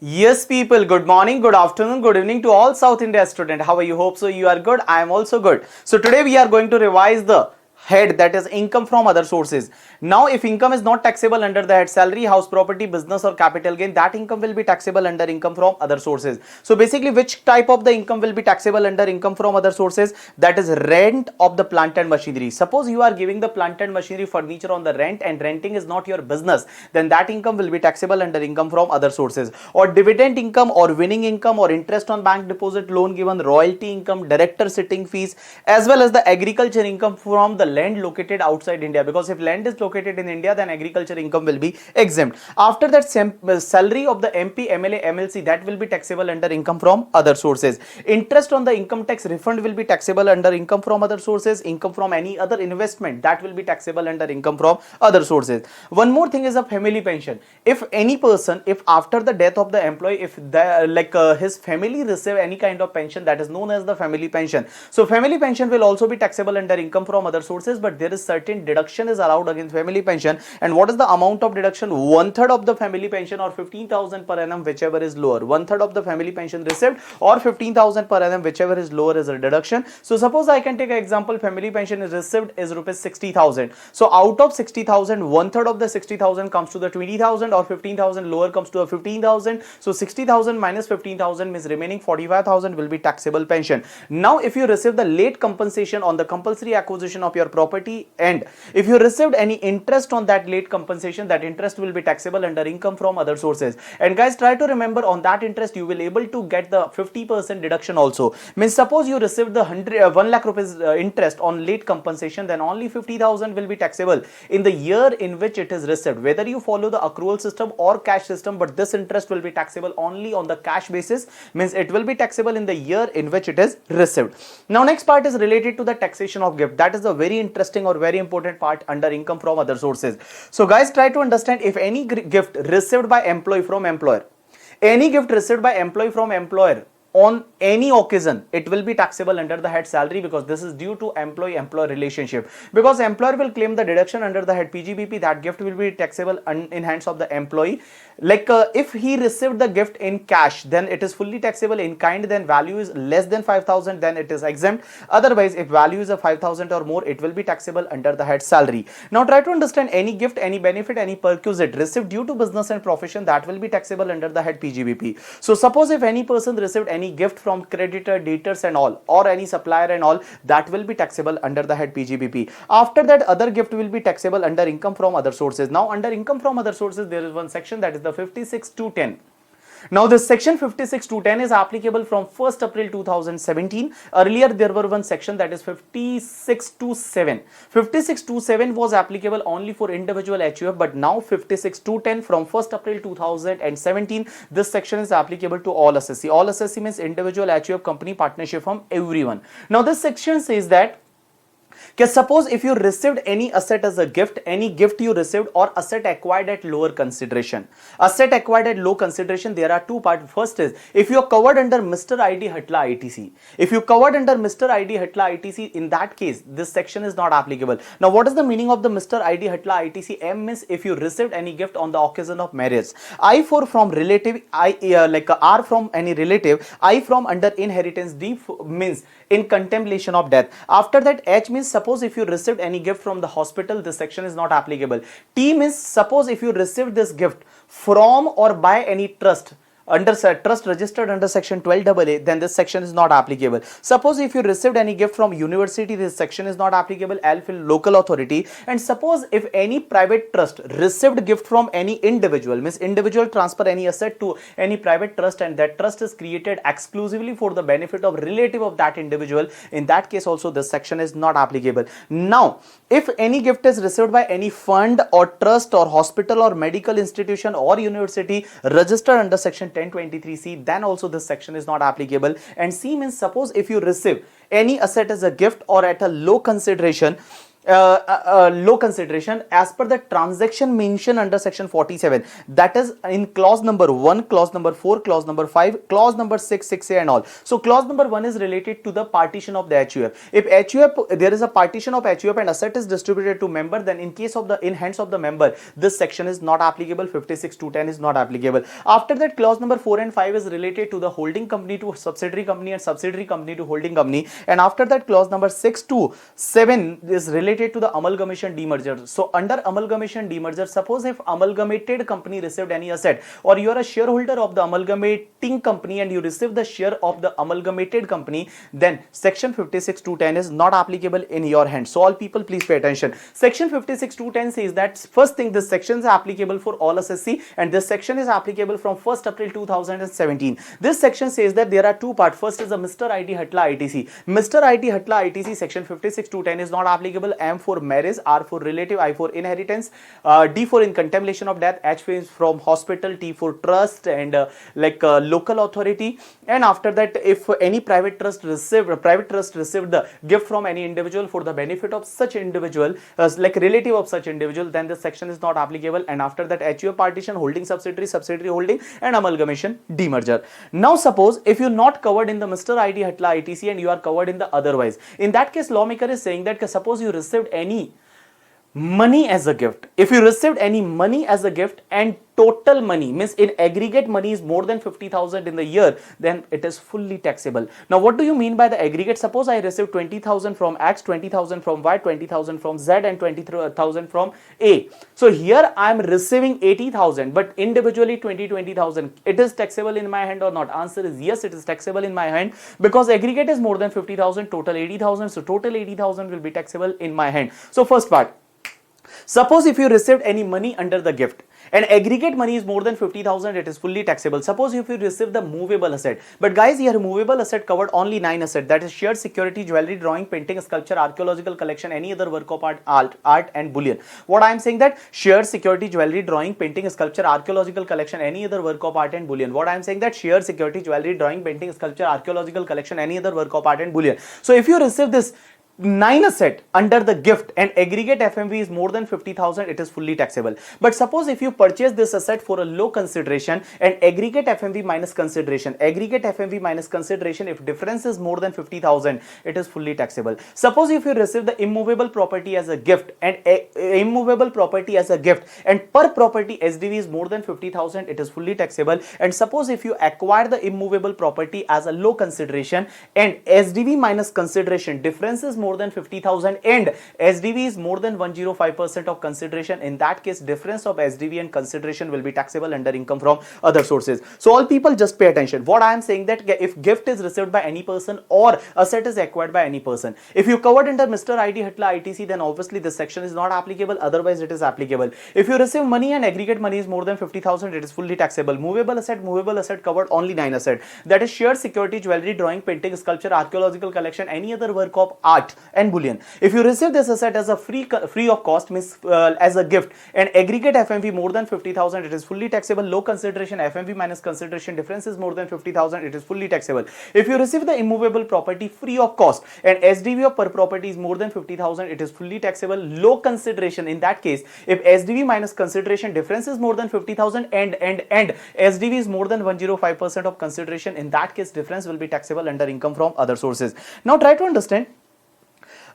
Yes, people, good morning, good afternoon, good evening to all South India students. How are you? Hope so you are good. I am also good. So today we are going to revise the head, that is income from other sources. Now if income is not taxable under the head salary, house, property, business or capital gain, that income will be taxable under income from other sources. So basically which type of the income will be taxable under income from other sources? That is rent of the plant and machinery. Suppose you are giving the plant and machinery furniture on the rent and renting is not your business, then that income will be taxable under income from other sources. Or dividend income or winning income or interest on bank deposit, loan given, royalty income, director sitting fees, as well as the agriculture income from the land located outside India, because if land is located in India, then agriculture income will be exempt. After that, salary of the MP, MLA, MLC, that will be taxable under income from other sources. Interest on the income tax refund will be taxable under income from other sources. Income from any other investment, that will be taxable under income from other sources. One more thing is a family pension. If any person, if after the death of the employee, if his family receive any kind of pension, that is known as the family pension. So family pension will also be taxable under income from other sources, but there is certain deduction is allowed against family pension. And what is the amount of deduction? 1/3 of the family pension or 15,000 per annum, whichever is lower. 1/3 of the family pension received or 15,000 per annum, whichever is lower, is a deduction. So suppose I can take an example, family pension is received is rupees 60,000. So out of 60,000, 1/3 of the 60,000 comes to the 20,000, or 15,000 lower comes to a 15,000. So 60,000 minus 15,000 means remaining 45,000 will be taxable pension. Now if you receive the late compensation on the compulsory acquisition of your property, and if you received any interest on that late compensation, that interest will be taxable under income from other sources. And guys, try to remember, on that interest you will able to get the 50% deduction also. Means suppose you received the 1 lakh rupees interest on late compensation, then only 50,000 will be taxable in the year in which it is received, whether you follow the accrual system or cash system. But this interest will be taxable only on the cash basis, means it will be taxable in the year in which it is received. Now next part is related to the taxation of gift. That is a very interesting or very important part under income from other sources. So guys, try to understand, if any gift received by employee from employer, any gift received by employee from employer on any occasion, it will be taxable under the head salary, because this is due to employee-employer relationship. Because employer will claim the deduction under the head PGBP, that gift will be taxable in hands of the employee. If he received the gift in cash, then it is fully taxable. In kind, then value is less than 5,000, then it is exempt. Otherwise, if value is a 5,000 or more, it will be taxable under the head salary. Now try to understand, any gift, any benefit, any perquisite received due to business and profession, that will be taxable under the head PGBP. So suppose if any person received any gift from creditor, debtors and all, or any supplier and all, that will be taxable under the head PGBP. After that, other gift will be taxable under income from other sources. Now under income from other sources, there is one section, that is the 56 to 10. Now this section 56 to 10 is applicable from 1st April 2017. Earlier there were one section, that is 56 to 7. 56 to 7 was applicable only for individual HUF, but now 56 to 10 from 1st April 2017, this section is applicable to all assessee. All assessee means individual, HUF, company, partnership firm, everyone. Now this section says that suppose if you received any asset as a gift, any gift you received, or asset acquired at lower consideration. Asset acquired at low consideration, there are two parts. First is, if you are covered under Mr. ID Hatla ITC. If you covered under Mr. ID Hatla ITC, in that case, this section is not applicable. Now what is the meaning of the Mr. ID Hatla ITC? M means if you received any gift on the occasion of marriage. I for from relative, R from any relative, I from under inheritance, D means in contemplation of death. After that, H means suppose if you received any gift from the hospital, this section is not applicable. T means suppose if you received this gift from or by any trust, under trust registered under section 12AA, then this section is not applicable. Suppose if you received any gift from university, this section is not applicable. L for local authority. And suppose if any private trust received gift from any individual, means individual transfer any asset to any private trust, and that trust is created exclusively for the benefit of relative of that individual, in that case also this section is not applicable. Now if any gift is received by any fund or trust or hospital or medical institution or university registered under section 1023C, then also this section is not applicable. And C means suppose if you receive any asset as a gift or at a low consideration, low consideration as per the transaction mentioned under section 47, that is in clause number 1, clause number 4, clause number 5, clause number 6, 6a and all. So clause number 1 is related to the partition of the HUF. If HUF, there is a partition of HUF and asset is distributed to member, then in case of the in hands of the member, this section is not applicable, 56(2)(10) is not applicable. After that, clause number 4 and 5 is related to the holding company to subsidiary company and subsidiary company to holding company, and after that, clause number 6 to 7 is related to the amalgamation demerger. So under amalgamation demerger, suppose if amalgamated company received any asset, or you are a shareholder of the amalgamating company and you receive the share of the amalgamated company, then section 56(2)(10) is not applicable in your hand. So all people, please pay attention. Section 56(2)(10) says that first thing, this section is applicable for all SSC, and this section is applicable from 1st April 2017. This section says that there are two parts. First is the Mr. IT Hatla ITC. Mr. IT Hatla ITC section 56(2)(10) is not applicable. M for marriage, R for relative, I for inheritance, D for in contemplation of death, H is from hospital, T for trust and local authority. And after that, if any private trust received the gift from any individual for the benefit of such individual, like relative of such individual, then this section is not applicable. And after that, HUF partition, holding subsidiary, subsidiary holding, and amalgamation demerger. Now suppose if you're not covered in the Mr. IT Hatla ITC and you are covered in the otherwise, in that case lawmaker is saying that suppose you received any money as a gift. If you received any money as a gift and total money, means in aggregate money is more than 50,000 in the year, then it is fully taxable. Now what do you mean by the aggregate? Suppose I received 20,000 from X, 20,000 from Y, 20,000 from Z and 20,000 from A. So here I am receiving 80,000, but individually 20,000. It is taxable in my hand or not? Answer is yes, it is taxable in my hand, because aggregate is more than 50,000, total 80,000. So total 80,000 will be taxable in my hand. So first part, suppose if you received any money under the gift and aggregate money is more than 50,000, it is fully taxable. Suppose if you receive the movable asset, but guys here movable asset covered only 9 assets, that is shared security, jewelry, drawing, painting, sculpture, archaeological collection, any other work of art and bullion. What I am saying that shared security, jewelry, drawing, painting, sculpture, archaeological collection, any other work of art and bullion. What I am saying that shared security, jewelry, drawing, painting, sculpture, archaeological collection, any other work of art and bullion. So if you receive this 9 asset under the gift and aggregate FMV is more than 50,000, it is fully taxable. But suppose if you purchase this asset for a low consideration and aggregate FMV minus consideration, if difference is more than 50,000, it is fully taxable. Suppose if you receive the immovable property as a gift and immovable property as a gift and per property SDV is more than 50,000, it is fully taxable. And suppose if you acquire the immovable property as a low consideration and SDV minus consideration difference is more than 50,000 and SDV is more than 105% of consideration, in that case difference of SDV and consideration will be taxable under income from other sources. So all people just pay attention. What I am saying that if gift is received by any person or asset is acquired by any person, if you covered under Mr. IT Hatla ITC, then obviously this section is not applicable, otherwise it is applicable. If you receive money and aggregate money is more than 50,000, it is fully taxable. Movable asset covered only 9 asset, that is shared security, jewelry, drawing, painting, sculpture, archaeological collection, any other work of art and bullion. If you receive this asset as a free of cost, means as a gift and aggregate FMV more than 50,000, it is fully taxable. Low consideration, FMV minus consideration difference is more than 50,000, it is fully taxable. If you receive the immovable property free of cost and SDV of per property is more than 50,000, it is fully taxable. Low consideration, in that case if SDV minus consideration difference is more than 50,000 and SDV is more than 105% of consideration, in that case difference will be taxable under income from other sources. Now try to understand.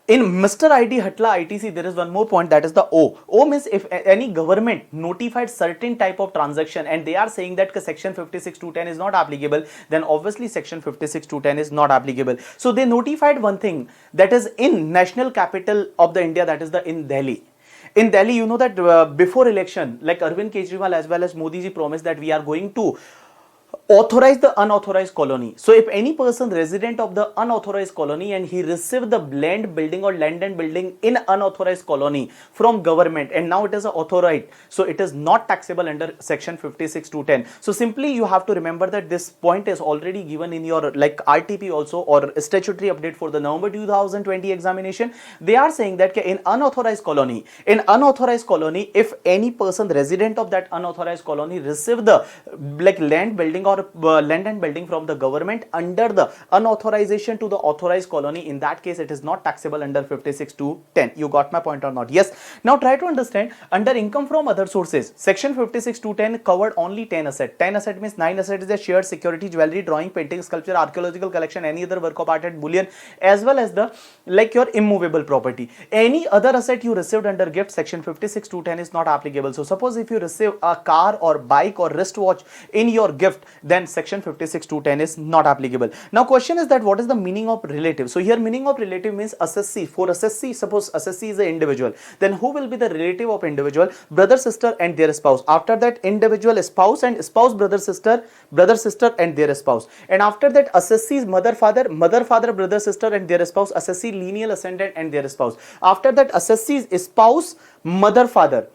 In Mr. IT Hatla ITC, there is one more point, that is the O. O means if any government notified certain type of transaction and they are saying that section 56(2)(10) is not applicable, then obviously section 56(2)(10) is not applicable. So they notified one thing, that is in national capital of the India, that is in Delhi. In Delhi, you know that before election, like Arvind Kejriwal as well as Modi ji promised that we are going to authorize the unauthorized colony. So if any person resident of the unauthorized colony and he received the land building or land and building in unauthorized colony from government and now it is authorized, so it is not taxable under section 56(2)(10). So simply you have to remember that this point is already given in your like RTP also or statutory update for the November 2020 examination. They are saying that in unauthorized colony, if any person resident of that unauthorized colony receive the like land building building or land and building from the government under the unauthorization to the authorized colony, in that case it is not taxable under 56 to 10. You got my point or not? Yes. Now try to understand, under income from other sources, section 56 to 10 covered only 10 asset. 10 asset means 9 asset is a shared security, jewelry, drawing, painting, sculpture, archaeological collection, any other work of art and bullion, as well as the like your immovable property. Any other asset you received under gift, section 56 to 10 is not applicable. So suppose if you receive a car or bike or wristwatch in your gift, then section 56 to 10 is not applicable. Now question is that what is the meaning of relative? So here meaning of relative means assessee. For assessee, suppose assessee is an individual, then who will be the relative of individual? Brother, sister and their spouse. After that, individual spouse and spouse, brother, sister and their spouse. And after that, assessee is mother, father, brother, sister and their spouse, assessee lineal ascendant and their spouse. After that, assessee is spouse, mother, father.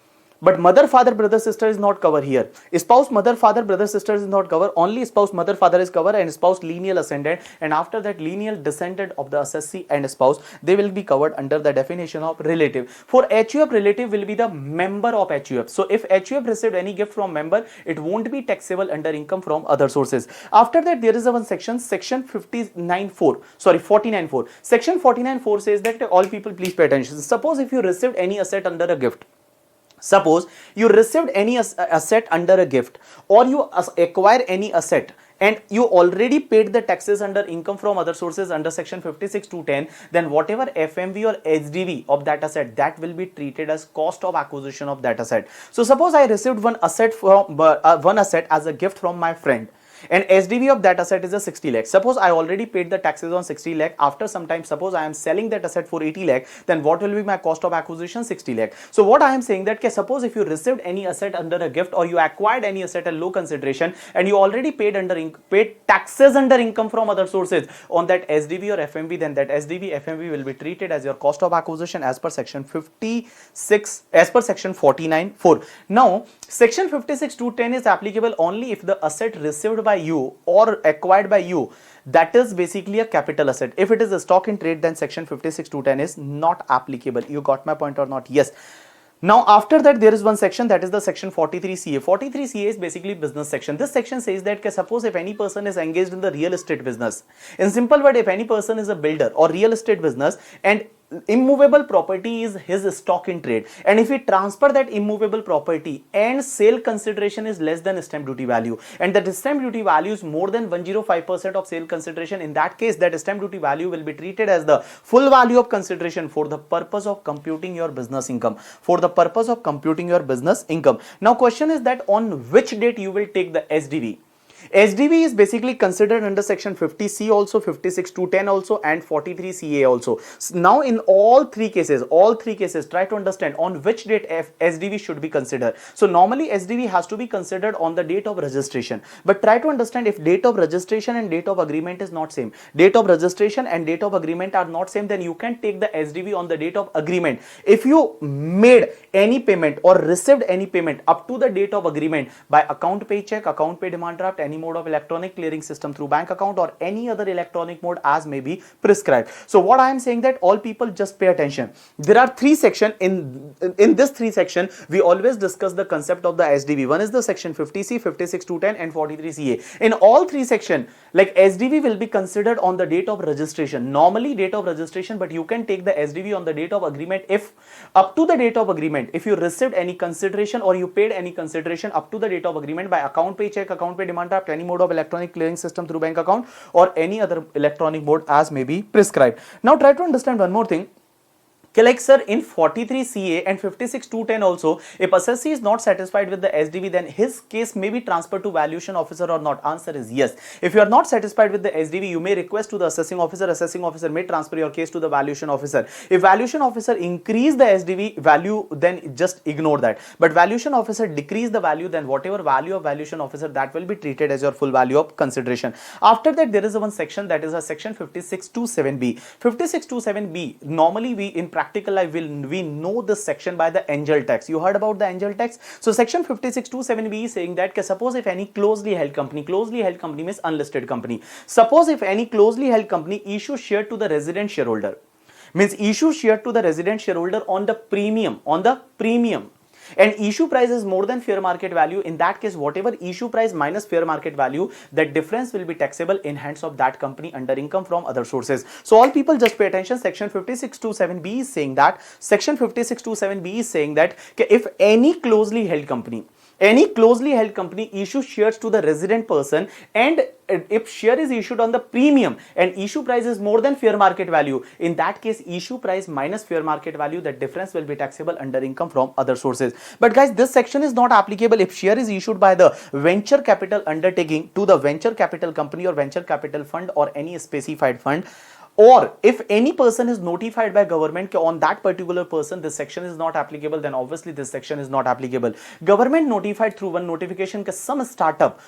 But mother, father, brother, sister is not covered here. Spouse, mother, father, brother, sister is not covered. Only spouse, mother, father is covered, and spouse lineal ascendant. And after that, lineal descendant of the assessee and spouse, they will be covered under the definition of relative. For HUF, relative will be the member of HUF. So if HUF received any gift from member, it won't be taxable under income from other sources. After that, there is a one section, section 49.4. Section 49.4 says that all people please pay attention. Suppose if you received any asset under a gift, suppose you received any asset under a gift, or you acquire any asset and you already paid the taxes under income from other sources under section 56 to 10, then whatever FMV or SDV of that asset, that will be treated as cost of acquisition of that asset. So suppose I received one asset as a gift from my friend, and SDV of that asset is a 60 lakh. Suppose I already paid the taxes on 60 lakh. After some time, suppose I am selling that asset for 80 lakh, then what will be my cost of acquisition? 60 lakh. So what I am saying that suppose if you received any asset under a gift, or you acquired any asset at low consideration, and you already paid taxes under income from other sources on that SDV or FMV, then that SDV FMV will be treated as your cost of acquisition as per section 56, as per section 49.4. Now section 56 to 10 is applicable only if the asset received by you or acquired by you, that is basically a capital asset. If it is a stock in trade, then section 56 to 10 is not applicable. You got my point or not? Yes. Now after that, there is one section, that is the section 43CA. 43CA is basically business section. This section says that suppose if any person is engaged in the real estate business, in simple word, if any person is a builder or real estate business and immovable property is his stock in trade, and if we transfer that immovable property and sale consideration is less than stamp duty value, and that stamp duty value is more than 105% of sale consideration, in that case that stamp duty value will be treated as the full value of consideration for the purpose of computing your business income. Now question is that on which date you will take the SDV. SDV is basically considered under section 50C also, 56 to 10 also, and 43CA also. Now in all three cases, try to understand on which date SDV should be considered. So normally SDV has to be considered on the date of registration, but try to understand if date of registration and date of agreement is not same. Date of registration and date of agreement are not same, then you can take the SDV on the date of agreement. If you made any payment or received any payment up to the date of agreement by account pay check, account pay demand draft, any mode of electronic clearing system through bank account, or any other electronic mode as may be prescribed. So what I am saying that all people just pay attention. There are three sections. In this three section, we always discuss the concept of the SDV. One is the section 50C, 56 to 10 and 43CA. In all three sections, like SDV will be considered on the date of registration. Normally date of registration, but you can take the SDV on the date of agreement if up to the date of agreement, if you received any consideration or you paid any consideration up to the date of agreement by account pay check, account pay demand draft, any mode of electronic clearing system through bank account, or any other electronic mode as may be prescribed. Now try to understand one more thing. Like sir, in 43CA and 56 to 10 also, if assessee is not satisfied with the SDV, then his case may be transferred to valuation officer or not. Answer is yes. If you are not satisfied with the SDV, you may request to the assessing officer may transfer your case to the valuation officer. If valuation officer increase the SDV value, then just ignore that. But valuation officer decrease the value, then whatever value of valuation officer, that will be treated as your full value of consideration. After that, there is one section, that is a section 56 to 7B. 56 to 7B, normally we in practical life we know this section by the angel tax. You heard about the angel tax? So section 56 to 7B is saying that suppose if any closely held company means unlisted company, suppose if any closely held company issue share to the resident shareholder, means issue share to the resident shareholder on the premium, and issue price is more than fair market value, in that case whatever issue price minus fair market value, that difference will be taxable in hands of that company under income from other sources. So all people just pay attention. Section 5627B is saying that, section 5627B is saying that if any closely held company issues shares to the resident person, and if share is issued on the premium and issue price is more than fair market value, in that case issue price minus fair market value, that difference will be taxable under income from other sources. But guys, this section is not applicable if share is issued by the venture capital undertaking to the venture capital company or venture capital fund or any specified fund, or if any person is notified by government on that particular person this section is not applicable, then obviously this section is not applicable. Government notified through one notification some startup,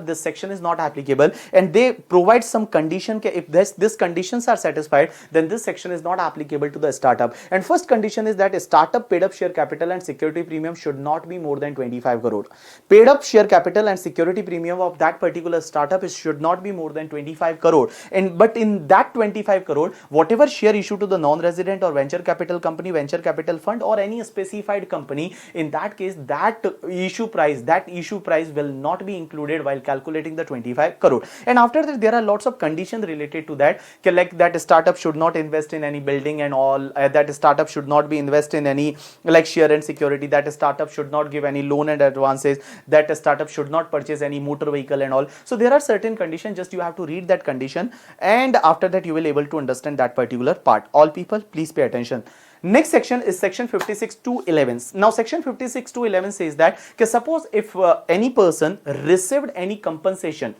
this section is not applicable, and they provide some condition if this conditions are satisfied, then this section is not applicable to the startup. And first condition is that a startup paid up share capital and security premium should not be more than 25 crore. Paid up share capital and security premium of that particular startup should not be more than 25 crore. And but in that 25 crore, whatever share issued to the non-resident or venture capital company, venture capital fund or any specified company, in that case that issue price will not be included while calculating the 25 crore. And after that there are lots of conditions related to that, like that startup should not invest in any building and all, that startup should not be invest in any like share and security, that startup should not give any loan and advances, that startup should not purchase any motor vehicle and all. So there are certain conditions, just you have to read that condition, and after that you will able to understand that particular part. All people please pay attention. Next section is section 56 to 11. Now section 56 to 11 says that suppose if any person received any compensation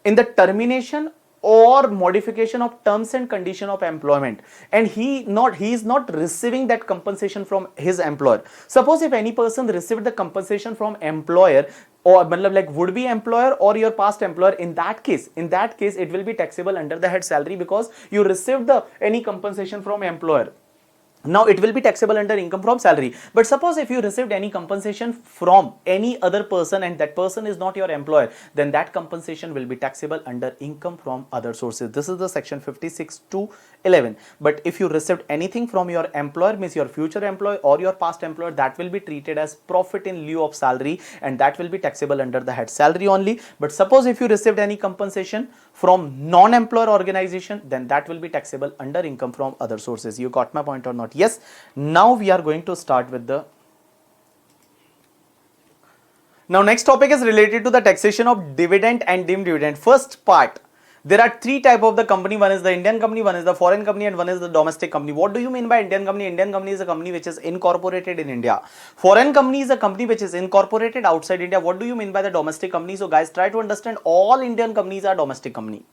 in the termination or modification of terms and condition of employment, and he is not receiving that compensation from his employer. Suppose if any person received the compensation from employer or like would be employer or your past employer, in that case it will be taxable under the head salary, because you received any compensation from employer. Now it will be taxable under income from salary. But suppose if you received any compensation from any other person and that person is not your employer, then that compensation will be taxable under income from other sources. This is the section 56 to 11. But if you received anything from your employer, means your future employer or your past employer, that will be treated as profit in lieu of salary, and that will be taxable under the head salary only. But suppose if you received any compensation from non-employer organization, then that will be taxable under income from other sources. You got my point or not? Yes. Now we are going to start with the next topic is related to the taxation of dividend and deemed dividend. First part, there are three type of the company. One is the Indian company, one is the foreign company, and one is the domestic company. What do you mean by Indian company? Indian company is a company which is incorporated in India. Foreign company is a company which is incorporated outside India. What do you mean by the domestic company? So guys, try to understand, all Indian companies are domestic company.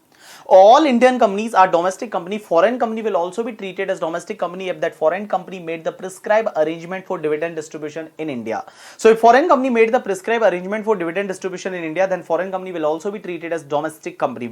All Indian companies are domestic company. Foreign company will also be treated as domestic company if that foreign company made the prescribed arrangement for dividend distribution in India. So if foreign company made the prescribed arrangement for dividend distribution in India, then foreign company will also be treated as domestic company,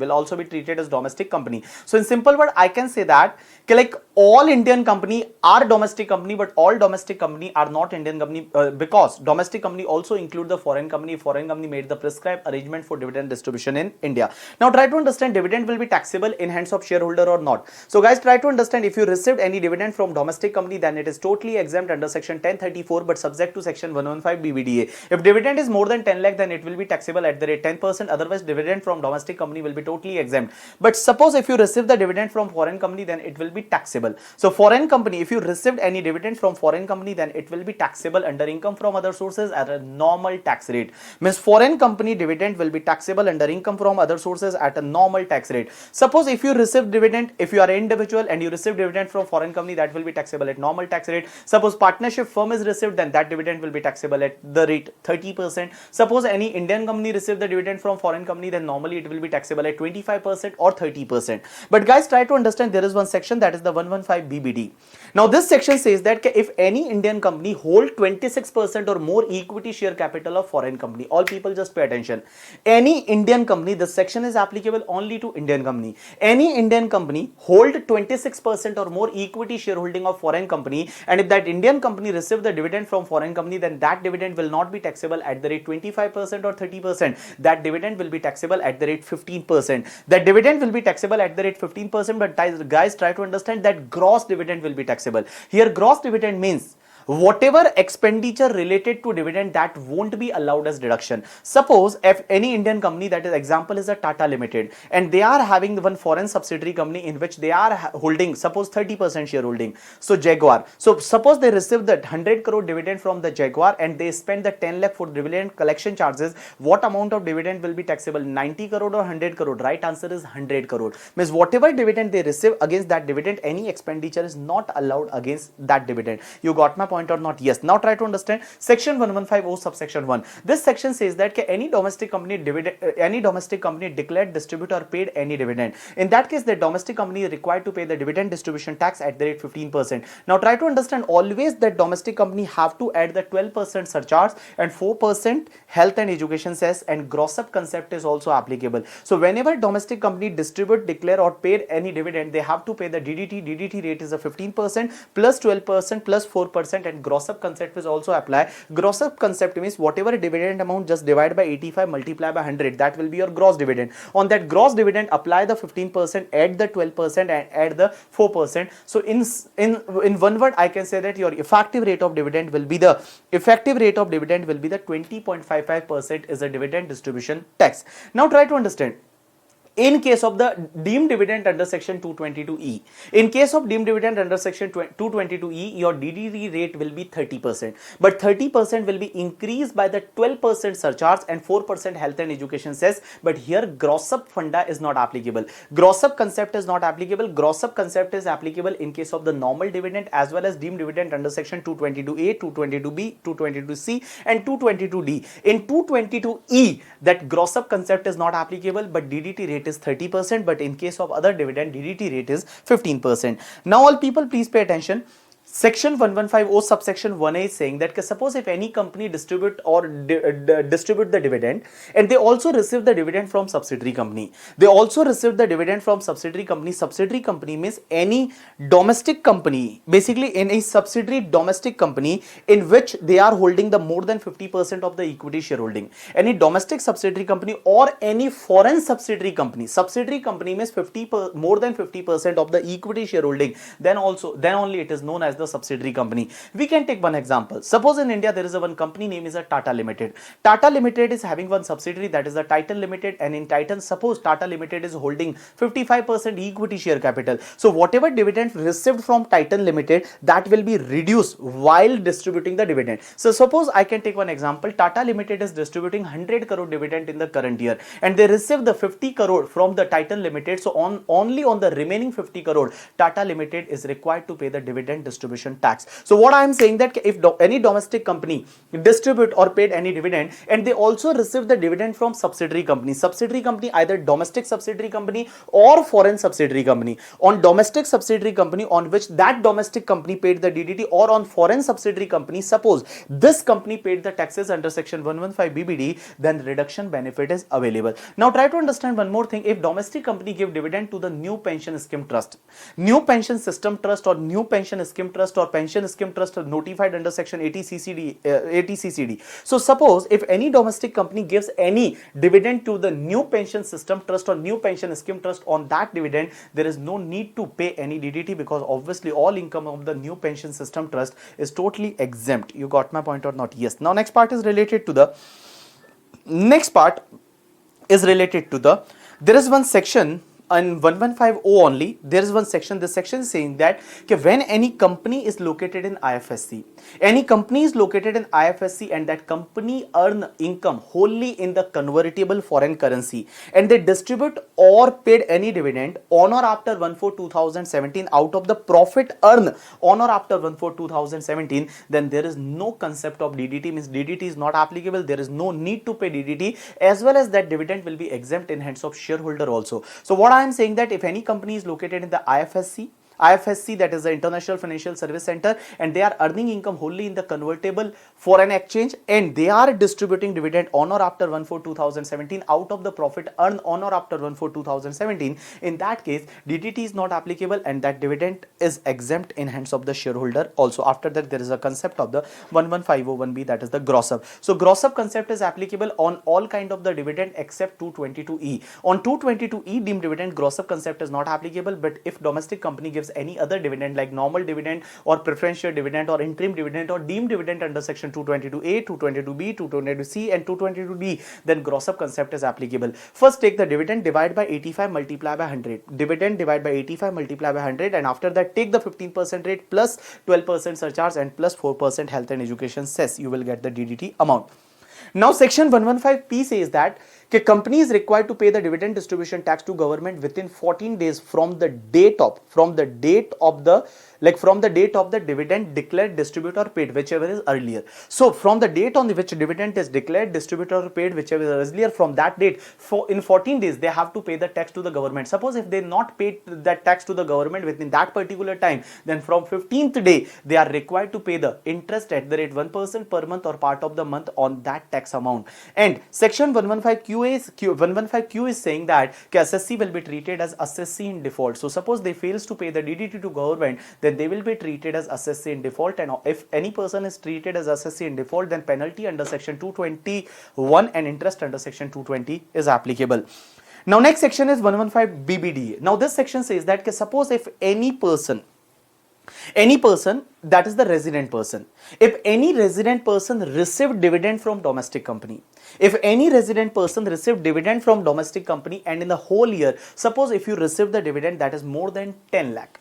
So in simple word, I can say that like all Indian company are domestic company, but all domestic company are not Indian company, because domestic company also include the foreign company. Foreign company made the prescribed arrangement for dividend distribution in India. Now try to understand, dividend will be taxable in hands of shareholder or not. So guys, try to understand, if you received any dividend from domestic company, then it is totally exempt under section 1034, but subject to section 115 BBDA. If dividend is more than 10 lakh, then it will be taxable at the rate 10%. Otherwise, dividend from domestic company will be totally exempt. But suppose if you receive the dividend from foreign company, then it will be taxable. So foreign company, if you received any dividend from foreign company, then it will be taxable under income from other sources at a normal tax rate. Means foreign company dividend will be taxable under income from other sources at a normal tax rate. Suppose if you receive dividend, if you are an individual and you receive dividend from foreign company, that will be taxable at normal tax rate. Suppose partnership firm is received, then that dividend will be taxable at the rate 30%. Suppose any Indian company received the dividend from foreign company, then normally it will be taxable at 25% or 30%. But guys, try to understand, there is one section, that is the 115 BBD. Now this section says that if any Indian company hold 26% or more equity share capital of foreign company, all people just pay attention. Any Indian company, this section is applicable only to Indian company. Any Indian company hold 26% or more equity shareholding of foreign company, and if that Indian company receive the dividend from foreign company, then that dividend will not be taxable at the rate 25% or 30%. That dividend will be taxable at the rate 15%. That dividend will be taxable at the rate 15%, but guys, try to understand that gross dividend will be taxable. Here gross dividend means whatever expenditure related to dividend, that won't be allowed as deduction. Suppose if any Indian company, that is example is a Tata Limited, and they are having one foreign subsidiary company in which they are holding suppose 30% shareholding, so Jaguar. So suppose they receive the 100 crore dividend from the Jaguar and they spend the 10 lakh for dividend collection charges. What amount of dividend will be taxable? 90 crore or 100 crore? Right answer is 100 crore. Means whatever dividend they receive, against that dividend any expenditure is not allowed against that dividend. You got my point or not? Yes. Now try to understand section 1150 subsection 1. This section says that any domestic company declared, distribute or paid any dividend. In that case, the domestic company is required to pay the dividend distribution tax at the rate 15%. Now try to understand always that domestic company have to add the 12% surcharge and 4% health and education cess, and gross up concept is also applicable. So whenever domestic company distribute, declare or paid any dividend, they have to pay the DDT. DDT rate is a 15% plus 12% plus 4%, and gross up concept is also apply. Gross up concept means whatever dividend amount, just divide by 85, multiply by 100, that will be your gross dividend. On that gross dividend, apply the 15%, add the 12% and add the 4%. So in one word, I can say that your effective rate of dividend will be the 20.55% is a dividend distribution tax. Now try to understand. In case of the deemed dividend under section 222E, in case of deemed dividend under section 222E, your DDT rate will be 30%, but 30% will be increased by the 12% surcharge and 4% health and education cess. But here gross up funda is not applicable. Gross up concept is not applicable. Gross up concept is applicable in case of the normal dividend as well as deemed dividend under section 222A, 222B, 222C and 222D. In 222E, that gross up concept is not applicable, but DDT rate is 30%, but in case of other dividend, DDT rate is 15%. Now all people please pay attention. Section 1150 subsection 1a is saying that suppose if any company distribute or distribute the dividend and they also receive the dividend from subsidiary company. They also receive the dividend from subsidiary company. Subsidiary company means any domestic company, basically in a subsidiary domestic company in which they are holding the more than 50% of the equity shareholding. Any domestic subsidiary company or any foreign subsidiary company. Subsidiary company means more than 50% of the equity shareholding. Then only it is known as the subsidiary company. We can take one example. Suppose in India there is a one company name is a Tata Limited. Tata Limited is having one subsidiary, that is the Titan Limited, and in Titan suppose Tata Limited is holding 55% equity share capital. So whatever dividend received from Titan Limited, that will be reduced while distributing the dividend. So suppose I can take one example. Tata Limited is distributing 100 crore dividend in the current year and they receive the 50 crore from the Titan Limited. So only on the remaining 50 crore, Tata Limited is required to pay the dividend distribution tax. So what I am saying that if any domestic company distribute or paid any dividend and they also receive the dividend from subsidiary company either domestic subsidiary company or foreign subsidiary company, on domestic subsidiary company on which that domestic company paid the DDT, or on foreign subsidiary company, suppose this company paid the taxes under section 115 BBD, then reduction benefit is available. Now try to understand one more thing. If domestic company give dividend to the new pension scheme trust, new pension system trust or new pension scheme trust or pension scheme trust notified under section 80 CCD. So suppose if any domestic company gives any dividend to the new pension system trust or new pension scheme trust, on that dividend there is no need to pay any DDT, because obviously all income of the new pension system trust is totally exempt. You got my point or not? Yes. Now next part is related to the there is one section on 1150 only. There is one section. This section is saying that when any company is located in IFSC, and that company earn income wholly in the convertible foreign currency, and they distribute or paid any dividend on or after 1/4/2017 out of the profit earned on or after 1/4/2017, then there is no concept of DDT, means DDT is not applicable. There is no need to pay DDT, as well as that dividend will be exempt in hands of shareholder also. So what I am saying that if any company is located in the IFSC, that is the International Financial Service Center, and they are earning income wholly in the convertible foreign exchange, and they are distributing dividend on or after 1/4/2017 out of the profit earned on or after 1/4/2017, in that case DDT is not applicable and that dividend is exempt in hands of the shareholder also. After that there is a concept of the 11501B, that is the gross up. So gross up concept is applicable on all kind of the dividend except 222E. On 222E deemed dividend, gross up concept is not applicable, but if domestic company gives gives any other dividend like normal dividend or preferential dividend or interim dividend or deemed dividend under section 222A, 222B, 222C and 222D, then gross up concept is applicable. First take the dividend, divide by 85, multiply by 100. Dividend divide by 85, multiply by 100, and after that take the 15% rate plus 12% surcharge and plus 4% health and education cess. You will get the DDT amount. Now section 115P says that the company is required to pay the dividend distribution tax to government within 14 days from the date of the dividend declared, distributed or paid, whichever is earlier. So from the date on which dividend is declared, distributed or paid, whichever is earlier, from that date in 14 days they have to pay the tax to the government. Suppose if they not paid that tax to the government within that particular time, then from 15th day they are required to pay the interest at the rate 1% per month or part of the month on that tax amount. And section 115Q is saying that assessee will be treated as assessee in default. So suppose they fails to pay the DDT to government, then they will be treated as assessee in default, and if any person is treated as assessee in default, then penalty under section 221 and interest under section 220 is applicable. Now next section is 115BBD. Now this section says that suppose if any person that is the resident person, if any resident person received dividend from domestic company, if any resident person received dividend from domestic company and in the whole year, suppose if you receive the dividend that is more than 10 lakh,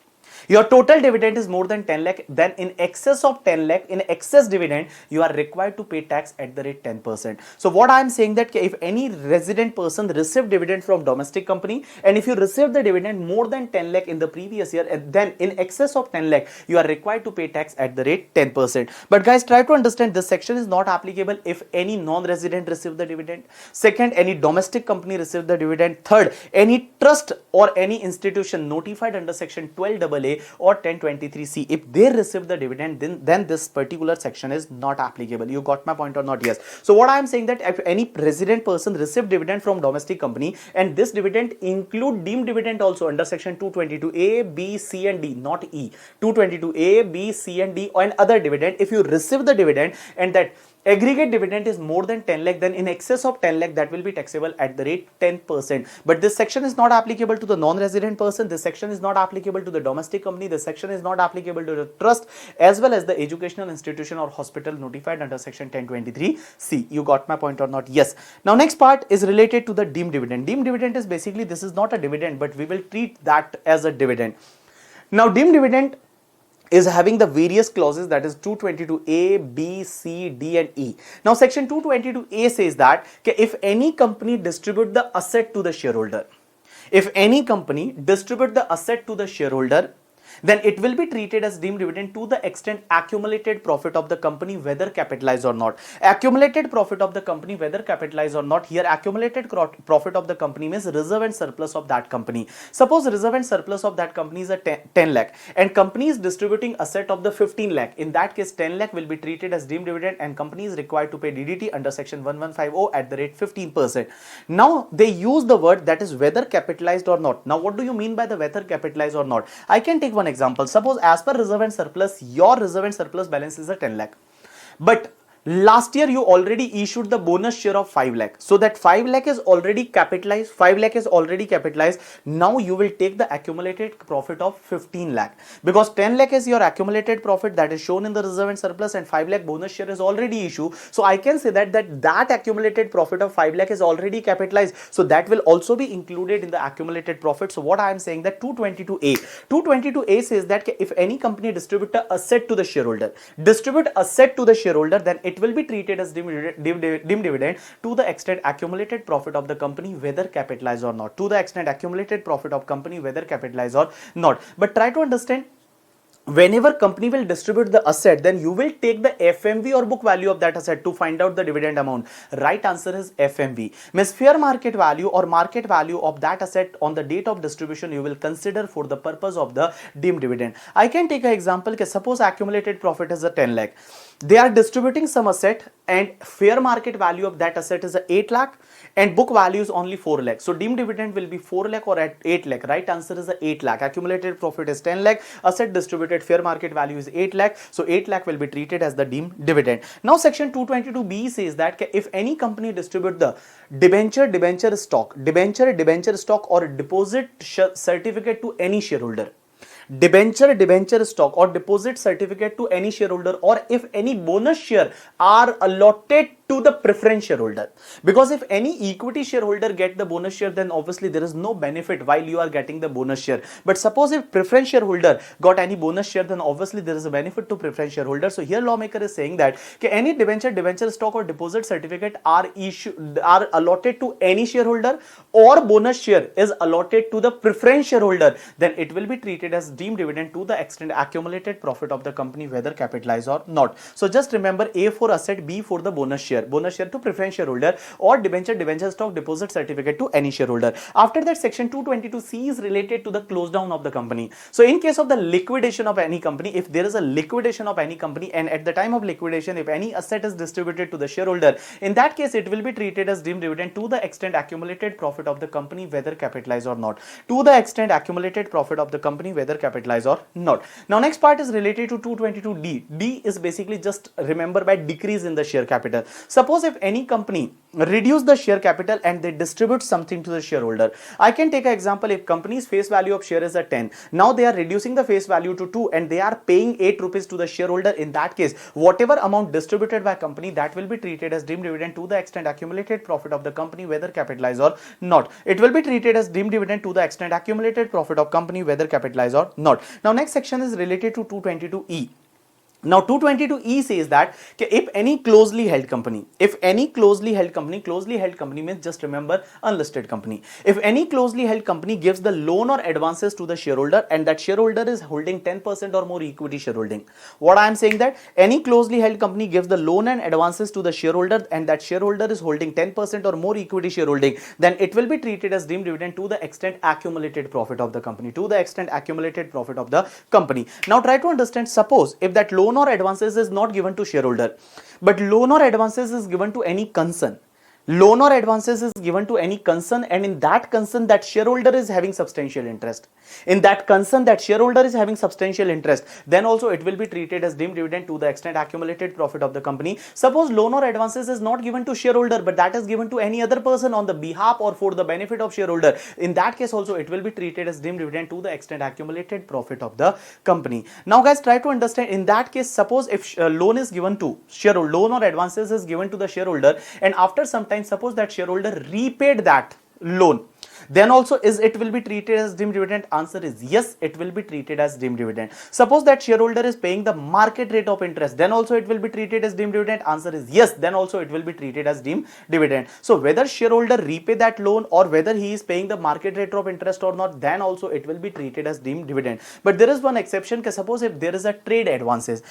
your total dividend is more than 10 lakh, then in excess of 10 lakh, in excess dividend, you are required to pay tax at the rate 10%. So what I am saying that if any resident person received dividend from domestic company, and if you receive the dividend more than 10 lakh in the previous year, then in excess of 10 lakh, you are required to pay tax at the rate 10%. But guys, try to understand this section is not applicable if any non-resident received the dividend. Second, any domestic company received the dividend. Third, any trust or any institution notified under section 12AA or 1023C, if they receive the dividend, then this particular section is not applicable. You got my point or not? Yes. So what I am saying that if any resident person received dividend from domestic company and this dividend include deemed dividend also under section 222A, B, C and D, not E, 222A, B, C and D and other dividend, if you receive the dividend and that aggregate dividend is more than 10 lakh, then in excess of 10 lakh that will be taxable at the rate 10%. But this section is not applicable to the non-resident person, this section is not applicable to the domestic company, this section is not applicable to the trust as well as the educational institution or hospital notified under section 1023C. You got my point or not? Yes. Now next part is related to the deemed dividend. Deemed dividend is basically, this is not a dividend, but we will treat that as a dividend. Now deemed dividend is having the various clauses, that is 222A, B, C, D and E. Now section 222A says that if any company distribute the asset to the shareholder, if any company distribute the asset to the shareholder, then it will be treated as deemed dividend to the extent accumulated profit of the company, whether capitalized or not. Accumulated profit of the company, whether capitalized or not. Here accumulated profit of the company means reserve and surplus of that company. Suppose reserve and surplus of that company is a 10 lakh and company is distributing asset of the 15 lakh. In that case 10 lakh will be treated as deemed dividend and company is required to pay DDT under section 1150 at the rate 15%. Now they use the word that is whether capitalized or not. Now what do you mean by the whether capitalized or not? I can take one example. Suppose as per reserve and surplus, your reserve and surplus balance is a 10 lakh, but last year you already issued the bonus share of 5 lakh, so that 5 lakh is already capitalized, 5 lakh is already capitalized. Now you will take the accumulated profit of 15 lakh, because 10 lakh is your accumulated profit that is shown in the reserve and surplus and 5 lakh bonus share is already issued. So I can say that accumulated profit of 5 lakh is already capitalized, so that will also be included in the accumulated profit. So what I am saying that 222A says that if any company distribute the asset to the shareholder, then it will be treated as deemed dividend to the extent accumulated profit of the company, whether capitalized or not. To the extent accumulated profit of company, whether capitalized or not. But try to understand, whenever company will distribute the asset, then you will take the FMV or book value of that asset to find out the dividend amount. Right answer is FMV, means fair market value or market value of that asset on the date of distribution you will consider for the purpose of the deemed dividend. I can take an example. Suppose accumulated profit is a 10 lakh. They are distributing some asset and fair market value of that asset is a 8 lakh and book value is only 4 lakh. So deemed dividend will be 4 lakh or at 8 lakh. Right answer is a 8 lakh. Accumulated profit is 10 lakh. Asset distributed fair market value is 8 lakh. So 8 lakh will be treated as the deemed dividend. Now section 222B says that if any company distribute the debenture stock or deposit certificate to any shareholder, debenture stock or deposit certificate to any shareholder, or if any bonus share are allotted to the preference shareholder. Because if any equity shareholder get the bonus share, then obviously there is no benefit while you are getting the bonus share. But suppose if preference shareholder got any bonus share, then obviously there is a benefit to preference shareholder. So here lawmaker is saying that any debenture stock or deposit certificate are allotted to any shareholder, or bonus share is allotted to the preference shareholder, then it will be treated as deemed dividend to the extent accumulated profit of the company, whether capitalized or not. So just remember, A for asset, B for the bonus share to preference shareholder, or debenture stock, deposit certificate to any shareholder. After that, section 222C is related to the close down of the company. So in case of the liquidation of any company, if there is a liquidation of any company, and at the time of liquidation if any asset is distributed to the shareholder, in that case it will be treated as deemed dividend to the extent accumulated profit of the company, whether capitalized or not. To the extent accumulated profit of the company, whether capitalized or not. Now next part is related to 222D. D is basically, just remember, by decrease in the share capital. Suppose if any company reduce the share capital and they distribute something to the shareholder. I can take an example. If company's face value of share is at 10, now they are reducing the face value to 2 and they are paying 8 rupees to the shareholder. In that case, whatever amount distributed by company, that will be treated as deemed dividend to the extent accumulated profit of the company, whether capitalized or not. It will be treated as deemed dividend to the extent accumulated profit of company, whether capitalized or not. Now next section is related to 222E. Now 222E says that if any closely held company, closely held company means, just remember, unlisted company. If any closely held company gives the loan or advances to the shareholder, and that shareholder is holding 10% or more equity shareholding. What I am saying, that any closely held company gives the loan and advances to the shareholder, and that shareholder is holding 10% or more equity shareholding, then it will be treated as deemed dividend to the extent accumulated profit of the company, Now try to understand, suppose if that loan or advances is not given to shareholder, but loan or advances is given to any concern. Loan or advances is given to any concern, and in that concern that shareholder is having substantial interest. Then also it will be treated as deemed dividend to the extent accumulated profit of the company. Suppose loan or advances is not given to shareholder, but that is given to any other person on the behalf or for the benefit of shareholder. In that case also it will be treated as deemed dividend to the extent accumulated profit of the company. Now guys, try to understand, in that case, suppose if loan is given to shareholder, loan or advances is given to the shareholder, and after some time, suppose that shareholder repaid that loan, then also it will be treated as deemed dividend? Answer is yes, it will be treated as deemed dividend. Suppose that shareholder is paying the market rate of interest, then also it will be treated as deemed dividend? Answer is yes, then also it will be treated as deemed dividend. So whether shareholder repay that loan or whether he is paying the market rate of interest or not, then also it will be treated as deemed dividend. But there is one exception. Suppose if there is a trade advances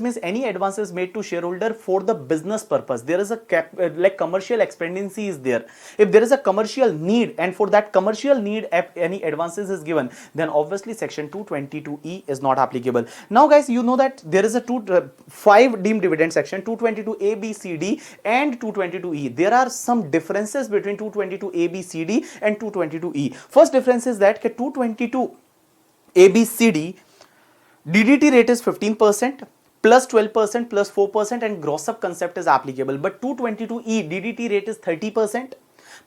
means any advances made to shareholder for the business purpose. There is a like commercial expediency is there. If there is a commercial need, and for that commercial need any advances is given, then obviously section 222E is not applicable. Now guys, you know that there is a 5 deemed dividend section, 222A, B, C, D and 222E. There are some differences between 222A, B, C, D and 222E. First difference is that 222A, B, C, D, DDT rate is 15%, plus 12%, plus 4%, and gross up concept is applicable. But 222E, DDT rate is 30%,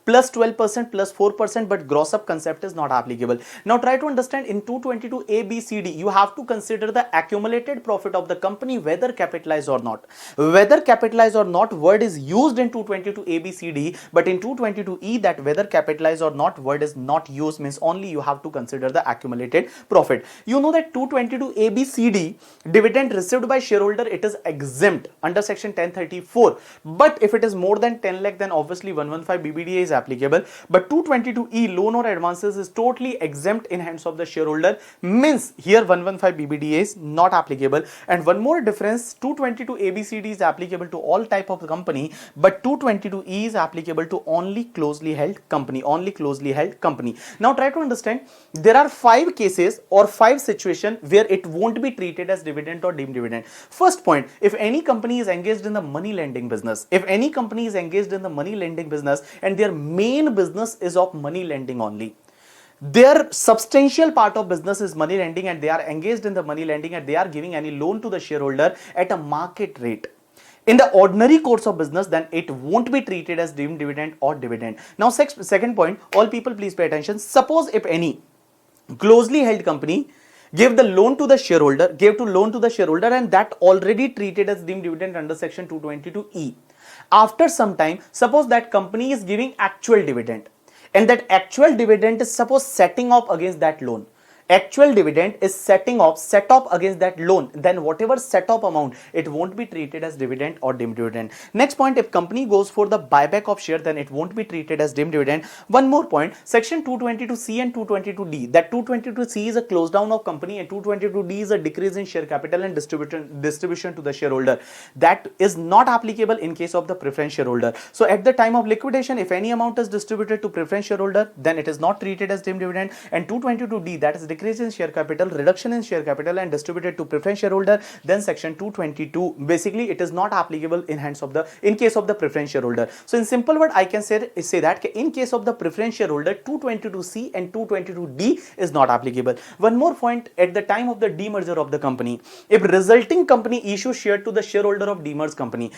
plus 12%, plus 4%, but gross up concept is not applicable. Now try to understand, in 222 A, B, C, D, you have to consider the accumulated profit of the company, whether capitalized or not. Whether capitalized or not word is used in 222 A, B, C, D, but in 222 E, that whether capitalized or not word is not used, means only you have to consider the accumulated profit. You know that 222 A, B, C, D, dividend received by shareholder, it is exempt under section 1034. But if it is more than 10 lakh, then obviously 115 BBDA is applicable. But 222E, loan or advances, is totally exempt in hands of the shareholder, means here 115 BBDA is not applicable. And one more difference, 222 ABCD is applicable to all type of company, but 222E is applicable to only closely held company, Now try to understand, there are 5 cases or 5 situations where it won't be treated as dividend or deemed dividend. First point, if any company is engaged in the money lending business, and their main business is of money lending only, their substantial part of business is money lending, and they are engaged in the money lending, and they are giving any loan to the shareholder at a market rate in the ordinary course of business, then it won't be treated as deemed dividend or dividend. Now second point, all people please pay attention. Suppose if any closely held company gave the loan to the shareholder, gave to loan to the shareholder, and that already treated as deemed dividend under section 222E. After some time, suppose that company is giving actual dividend, and that actual dividend is suppose setting off against that loan. Actual dividend is set off against that loan, then whatever set off amount, it won't be treated as dividend or deemed dividend. Next point, if company goes for the buyback of share, then it won't be treated as deemed dividend. One more point, section 222C and 222D, that 222C is a close down of company and 222D is a decrease in share capital and distribution to the shareholder. That is not applicable in case of the preference shareholder. So at the time of liquidation, if any amount is distributed to preference shareholder, then it is not treated as deemed dividend. And 222D, that is decrease in share capital, reduction in share capital and distributed to preference shareholder, then section 222, basically it is not applicable in case of the preference shareholder. So in simple word, I can say that in case of the preference shareholder, 222C and 222D is not applicable. One more point, at the time of the demerger of the company, if resulting company issues share to the shareholder of demerged company,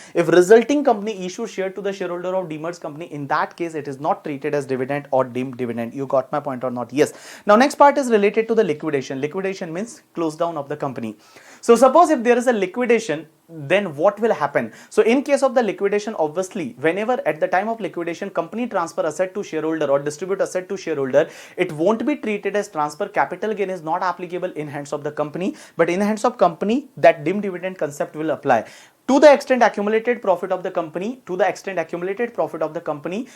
in that case it is not treated as dividend or deemed dividend. You got my point or not? Yes. Now next part is related to the liquidation. Liquidation means close down of the company. So suppose if there is a liquidation, then what will happen? So in case of the liquidation, obviously whenever at the time of liquidation company transfer asset to shareholder or distribute asset to shareholder, it won't be treated as transfer. Capital gain is not applicable in hands of the company, but in hands of company, that deemed dividend concept will apply. To the extent accumulated profit of the company,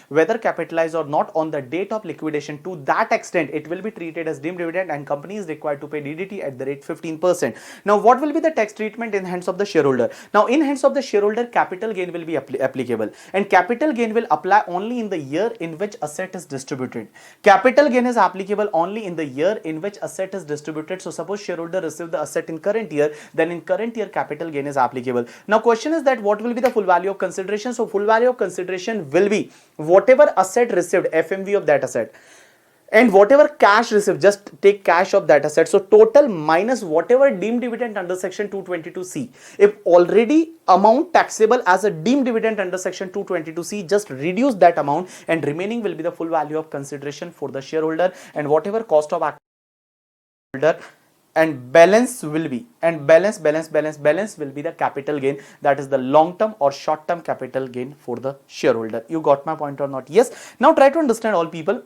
whether capitalized or not on the date of liquidation, to that extent it will be treated as deemed dividend and company is required to pay DDT at the rate 15%. Now what will be the tax treatment in hands of the shareholder? Now in hands of the shareholder, capital gain will be applicable, and capital gain will apply only in the year in which asset is distributed. Capital gain is applicable only in the year in which asset is distributed. So suppose shareholder received the asset in current year, then in current year capital gain is applicable. Now question is that what will be the full value of consideration? So full value of consideration will be whatever asset received, FMV of that asset, and whatever cash received, just take cash of that asset. So total minus whatever deemed dividend under section 222C. If already amount taxable as a deemed dividend under section 222C, just reduce that amount and remaining will be the full value of consideration for the shareholder, and whatever cost of shareholder, and balance will be balance will be the capital gain, that is the long term or short term capital gain for the shareholder. You got my point or not? Yes. Now try to understand, all people.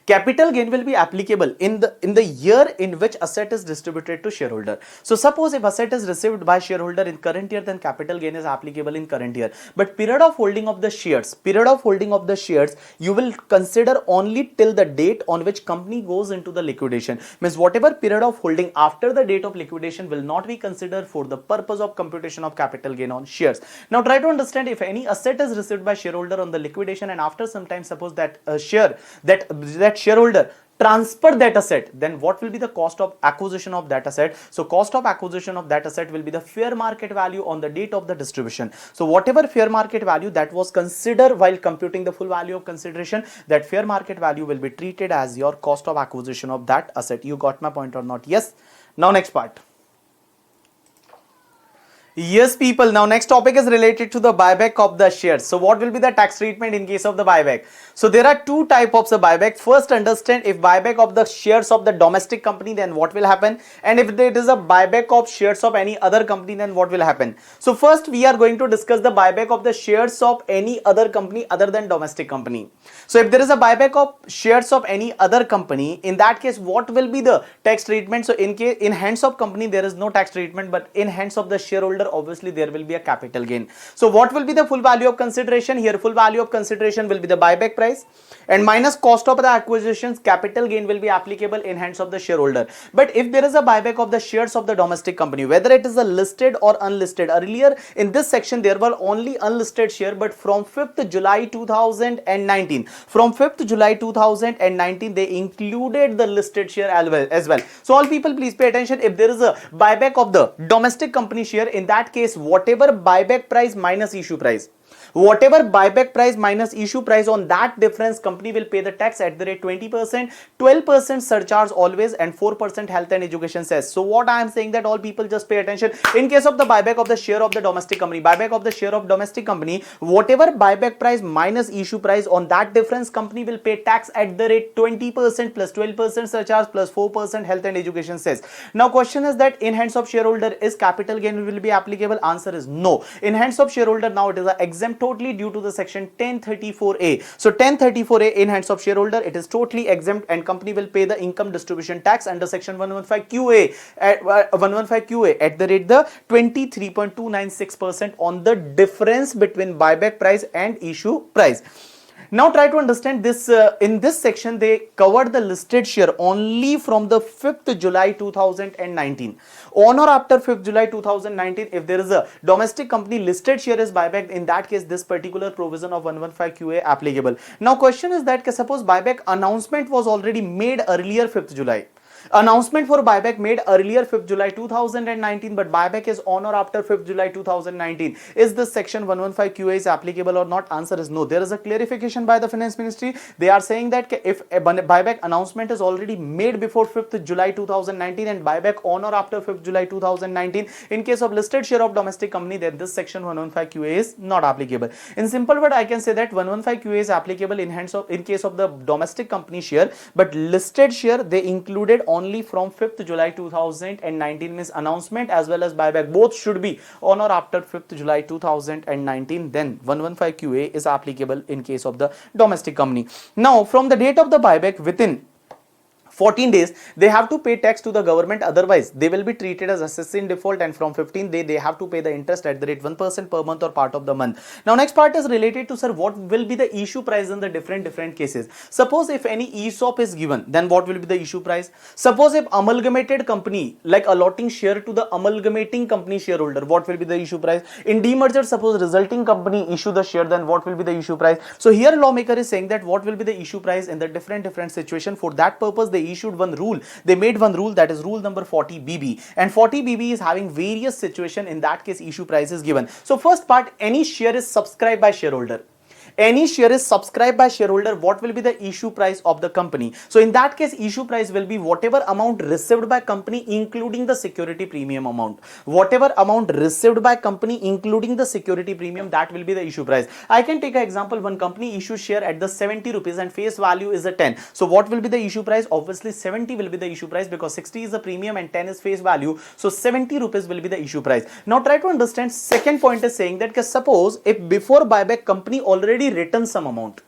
Capital gain will be applicable in the year in which asset is distributed to shareholder. So suppose if asset is received by shareholder in current year, then capital gain is applicable in current year. But period of holding of the shares, you will consider only till the date on which company goes into the liquidation. Means whatever period of holding after the date of liquidation will not be considered for the purpose of computation of capital gain on shares. Now try to understand, if any asset is received by shareholder on the liquidation and after some time suppose that shareholder transfer that asset, then what will be the cost of acquisition of that asset? So cost of acquisition of that asset will be the fair market value on the date of the distribution. So whatever fair market value that was considered while computing the full value of consideration, that fair market value will be treated as your cost of acquisition of that asset. You got my point or not? Yes. Now next part. Yes, people. Now next topic is related to the buyback of the shares. So what will be the tax treatment in case of the buyback? So there are two types of buyback. First, understand, if buyback of the shares of the domestic company, then what will happen? And if it is a buyback of shares of any other company, then what will happen? So first we are going to discuss the buyback of the shares of any other company other than domestic company. So if there is a buyback of shares of any other company, in that case what will be the tax treatment? So in hands of company there is no tax treatment, but in hands of the shareholder obviously there will be a capital gain. So what will be the full value of consideration? Here full value of consideration will be the buyback price and minus cost of the acquisitions. Capital gain will be applicable in hands of the shareholder. But if there is a buyback of the shares of the domestic company, whether it is a listed or unlisted, earlier in this section there were only unlisted share, but from 5th July 2019, they included the listed share as well. So all people, please pay attention. If there is a buyback of the domestic company share, in that case whatever buyback price minus issue price, Whatever buyback price minus issue price, on that difference company will pay the tax at the rate 20%, 12% surcharge always, and 4% health and education cess. So what I am saying that all people just pay attention. In case of the buyback of the share of the domestic company, buyback of the share of domestic company, whatever buyback price minus issue price, on that difference company will pay tax at the rate 20% plus 12% surcharge plus 4% health and education cess. Now question is that in hands of shareholder is capital gain will be applicable? Answer is no. In hands of shareholder now it is exempt totally due to the section 1034A. So 1034A, in hands of shareholder it is totally exempt, and company will pay the income distribution tax under section 115QA at the rate the 23.296% on the difference between buyback price and issue price. Now try to understand this. In this section they covered the listed share only from the 5th July 2019. On or after 5th July 2019, if there is a domestic company listed share is buyback, in that case this particular provision of 115QA applicable. Now question is that suppose buyback announcement was already made earlier 5th July. Announcement for buyback made earlier 5th July 2019, but buyback is on or after 5th July 2019. Is this section 115QA is applicable or not? Answer is no. There is a clarification by the Finance Ministry. They are saying that if a buyback announcement is already made before 5th July 2019 and buyback on or after 5th July 2019, in case of listed share of domestic company, then this section 115QA is not applicable. In simple word, I can say that 115QA is applicable in case of the domestic company share, but listed share they included only from 5th July 2019, means announcement as well as buyback both should be on or after 5th July 2019. Then 115QA is applicable in case of the domestic company. Now from the date of the buyback, within 14 days they have to pay tax to the government, otherwise they will be treated as assessed in default, and from 15th day they have to pay the interest at the rate 1% per month or part of the month. Now next part is related to, sir, what will be the issue price in the different cases. Suppose if any ESOP is given, then what will be the issue price? Suppose if amalgamated company, like allotting share to the amalgamating company shareholder, what will be the issue price? In demerger, suppose resulting company issue the share, then what will be the issue price? So here lawmaker is saying that what will be the issue price in the different situation. For that purpose they issued one rule. They made one rule, that is rule number 40BB, and 40BB is having various situation. In that case issue price is given. So first part, any share is subscribed by shareholder. Any share is subscribed by shareholder, what will be the issue price of the company? So in that case issue price will be whatever amount received by company including the security premium amount. Whatever amount received by company including the security premium, that will be the issue price. I can take an example. One company issues share at the 70 rupees and face value is a 10. So what will be the issue price? Obviously 70 will be the issue price, because 60 is the premium and 10 is face value. So 70 rupees will be the issue price. Now try to understand. Second point is saying that suppose if before buyback company already written some amount.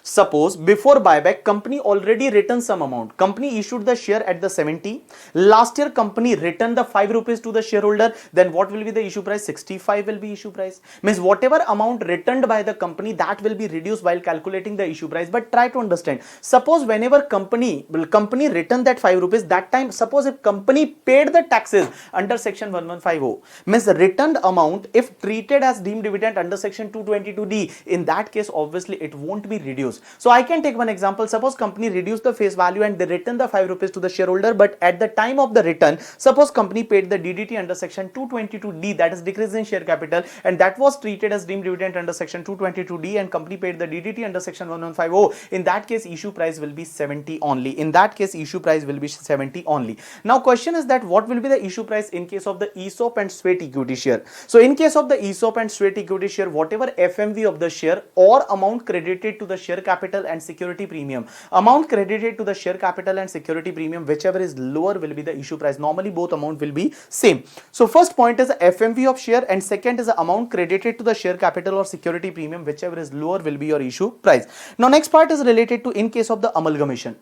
Suppose before buyback company already written some amount. Company issued the share at the 70. Last year company returned the 5 rupees to the shareholder. Then what will be the issue price? 65 will be issue price. Means whatever amount returned by the company, that will be reduced while calculating the issue price. But try to understand. Suppose whenever company returned that 5 rupees, that time suppose if company paid the taxes under section 1150, means the returned amount if treated as deemed dividend under section 222D, in that case obviously it won't be reduced. So I can take one example. Suppose company reduced the face value and they return the 5 rupees to the shareholder, but at the time of the return, suppose company paid the DDT under section 222D, that is decrease in share capital, and that was treated as deemed dividend under section 222D, and company paid the DDT under section 1150. In that case issue price will be 70 only. In that case issue price will be 70 only. Now question is that what will be the issue price in case of the ESOP and sweat equity share? So in case of the ESOP and sweat equity share, whatever FMV of the share or amount credited to the share capital and security premium, amount credited to the share capital and security premium, whichever is lower will be the issue price. Normally both amount will be same. So first point is the FMV of share, and second is the amount credited to the share capital or security premium, whichever is lower will be your issue price. Now next part is related to in case of the amalgamation.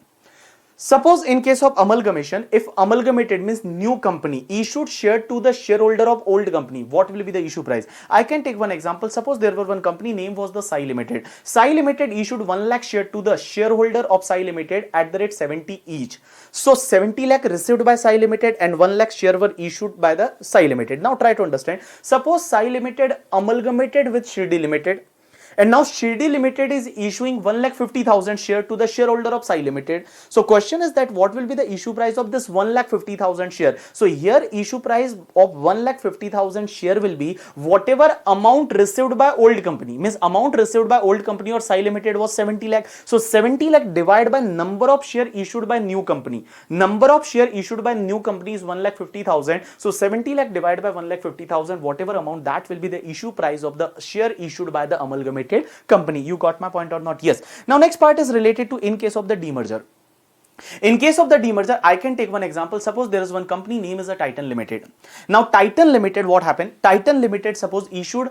Suppose in case of amalgamation, if amalgamated means new company issued share to the shareholder of old company, what will be the issue price? I can take one example. Suppose there were one company, name was the Sai Limited. Sai Limited issued 1 lakh share to the shareholder of Sai Limited at the rate 70 each. So 70 lakh received by Sai Limited and 1 lakh share were issued by the Sai Limited. Now try to understand. Suppose Sai Limited amalgamated with Shirdi Limited. And now Shirdi Limited is issuing 1,50,000 share to the shareholder of Sai Limited. So question is that what will be the issue price of this 1,50,000 share? So here issue price of 1,50,000 share will be whatever amount received by old company. Means amount received by old company or Sai Limited was 70 lakh. So 70 lakh divided by number of share issued by new company. Number of share issued by new company is 1,50,000. So 70 lakh divided by 1,50,000, whatever amount, that will be the issue price of the share issued by the amalgamated company. You got my point or not? Yes. Now next part is related to in case of the demerger. In case of the demerger, I can take one example. Suppose there is one company name is a Titan Limited. Now Titan Limited, what happened? Titan Limited suppose issued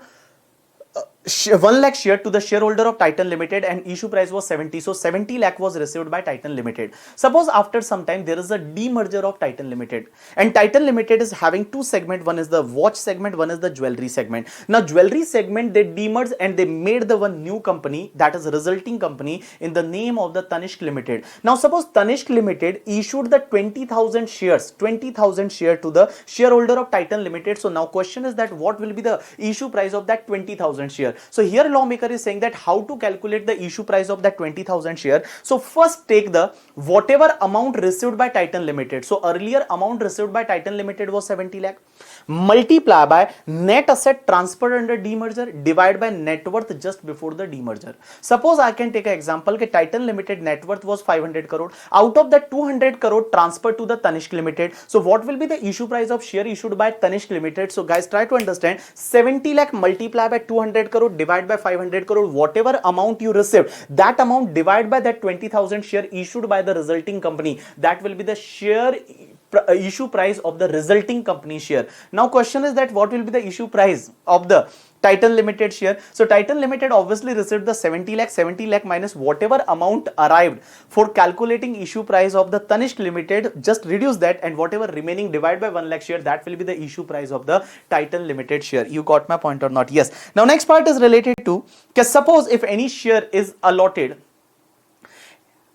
1 lakh share to the shareholder of Titan Limited and issue price was 70. So 70 lakh was received by Titan Limited. Suppose after some time there is a demerger of Titan Limited, and Titan Limited is having two segments. One is the watch segment, one is the jewelry segment. Now jewelry segment, they demerged and they made the one new company, that is resulting company, in the name of the Tanishq Limited. Now suppose Tanishq Limited issued the 20,000 shares to the shareholder of Titan Limited. So now question is that what will be the issue price of that 20,000 share? So here lawmaker is saying that how to calculate the issue price of that 20,000 share. So first take the whatever amount received by Titan Limited. So earlier amount received by Titan Limited was 70 lakh. Multiply by net asset transferred under demerger, divide by net worth just before the demerger. Suppose I can take an example that Titan Limited net worth was 500 crore. Out of that 200 crore transferred to the Tanishq Limited. So what will be the issue price of share issued by Tanishq Limited? So guys, try to understand. 70 lakh multiply by 200 crore divide by 500 crore. Whatever amount you received, that amount divide by that 20,000 share issued by the resulting company. That will be the share issue price of the resulting company share. Now question is that what will be the issue price of the Titan Limited share? So Titan Limited obviously received the 70 lakh minus whatever amount arrived for calculating issue price of the Tanishq Limited, just reduce that, and whatever remaining divide by 1 lakh share, that will be the issue price of the Titan Limited share. You got my point or not? Yes. Now next part is related to, suppose if any share is allotted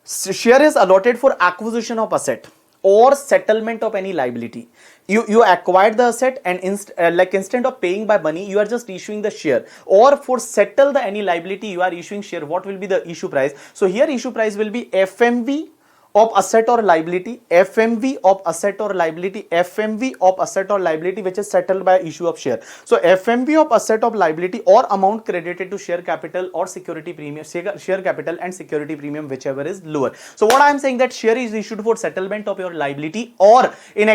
for acquisition of asset or settlement of any liability. You acquired the asset and instead of paying by money, you are just issuing the share, or for settle the any liability you are issuing share. What will be the issue price? So here issue price will be FMV of asset or liability, FMV of asset or liability, FMV of asset or liability which is settled by issue of share. So FMV of asset of liability or amount credited to share capital or security premium, share capital and security premium, whichever is lower. So what I am saying that share is issued for settlement of your liability or in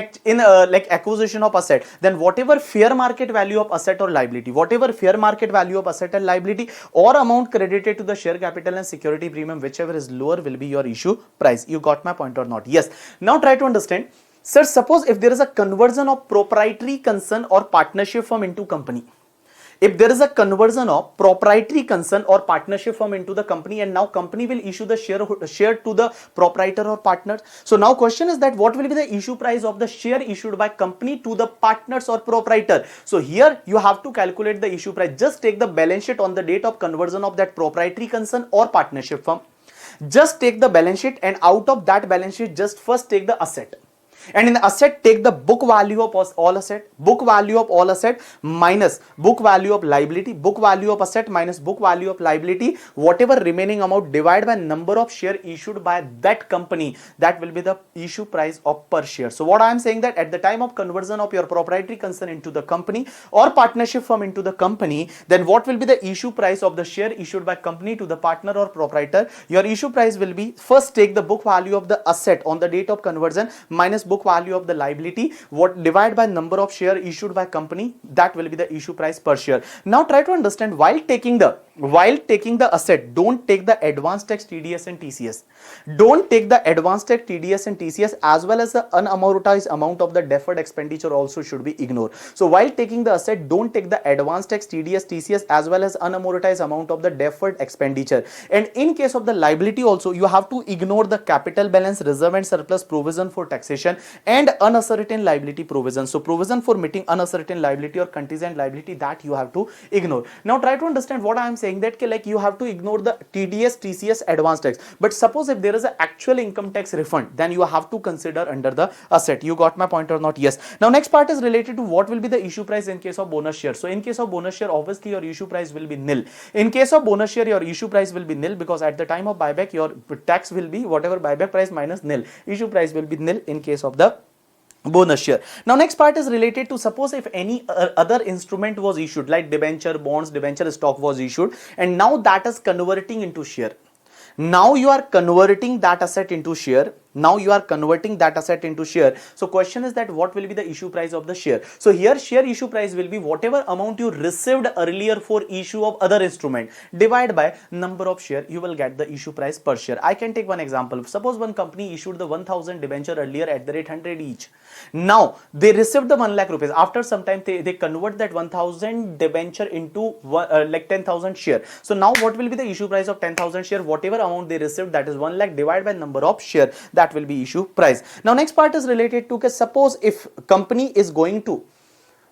like acquisition of asset, then whatever fair market value of asset or liability, whatever fair market value of asset and liability or amount credited to the share capital and security premium, whichever is lower will be your issue price. You got my point or not? Yes. Now try to understand. Sir, suppose if there is a conversion of proprietary concern or partnership firm into company. If there is a conversion of proprietary concern or partnership firm into the company, and now company will issue the share to the proprietor or partners. So now question is that what will be the issue price of the share issued by company to the partners or proprietor? So here you have to calculate the issue price. Just take the balance sheet on the date of conversion of that proprietary concern or partnership firm. Just take the balance sheet, and out of that balance sheet just first take the asset, and in the asset take the book value of all asset, book value of all asset minus book value of liability, book value of asset minus book value of liability, whatever remaining amount divide by number of share issued by that company, that will be the issue price of per share. So what I am saying that at the time of conversion of your proprietary concern into the company or partnership firm into the company, then what will be the issue price of the share issued by company to the partner or proprietor? Your issue price will be first take the book value of the asset on the date of conversion minus book value of the liability, what divide by number of share issued by company, that will be the issue price per share. Now try to understand, while taking the asset, don't take the advanced tax TDS and TCS. Don't take the advanced tax TDS and TCS, as well as the unamortized amount of the deferred expenditure also should be ignored. So while taking the asset, don't take the advanced tax TDS, TCS as well as unamortized amount of the deferred expenditure. And in case of the liability also, you have to ignore the capital balance, reserve and surplus, provision for taxation, and uncertain liability provision. So provision for meeting uncertain liability or contingent liability, that you have to ignore. Now try to understand what I am saying, that like you have to ignore the TDS, TCS, advance tax. But suppose if there is an actual income tax refund, then you have to consider under the asset. You got my point or not? Yes. Now next part is related to what will be the issue price in case of bonus share. So in case of bonus share, obviously your issue price will be nil. In case of bonus share, your issue price will be nil, because at the time of buyback your tax will be whatever buyback price minus nil. Issue price will be nil in case of the bonus share. Now next part is related to, suppose if any other instrument was issued, like debenture, bonds, debenture stock was issued, and now that is converting into share. Now you are converting that asset into share. Now you are converting that asset into share. So question is that what will be the issue price of the share? So here share issue price will be whatever amount you received earlier for issue of other instrument, divide by number of share, you will get the issue price per share. I can take one example. Suppose one company issued the 1000 debenture earlier at the rate 100 each. Now they received the 1 lakh rupees. After some time they convert that 1000 debenture into like 10,000 share. So now what will be the issue price of 10,000 share? Whatever amount they received, that is 1 lakh, divided by number of share, that will be issue price. Now next part is related to, suppose if company is going to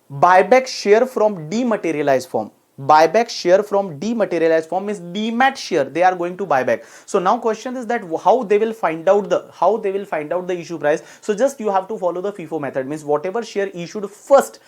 buy back share from dematerialized form. Buyback share from dematerialized form is demat share they are going to buy back. So now question is that how they will find out the issue price. So just you have to follow the FIFO method, means whatever share issued first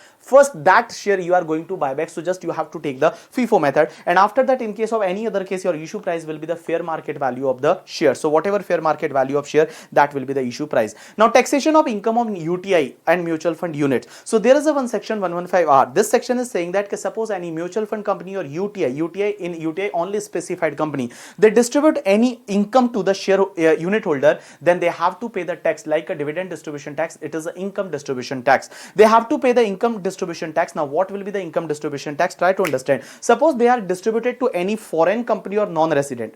that share you are going to buy back. So just you have to take the FIFO method, and after that in case of any other case, your issue price will be the fair market value of the share. So whatever fair market value of share, that will be the issue price. Now taxation of income of UTI and mutual fund units. So there is a one section 115R. This section is saying that suppose any mutual fund company or UTI only specified company, they distribute any income to the share unit holder, then they have to pay the tax like a dividend distribution tax. It is an income distribution tax. They have to pay the income distribution tax. Now what will be the income distribution tax? Try to understand. Suppose they are distributed to any foreign company or non-resident.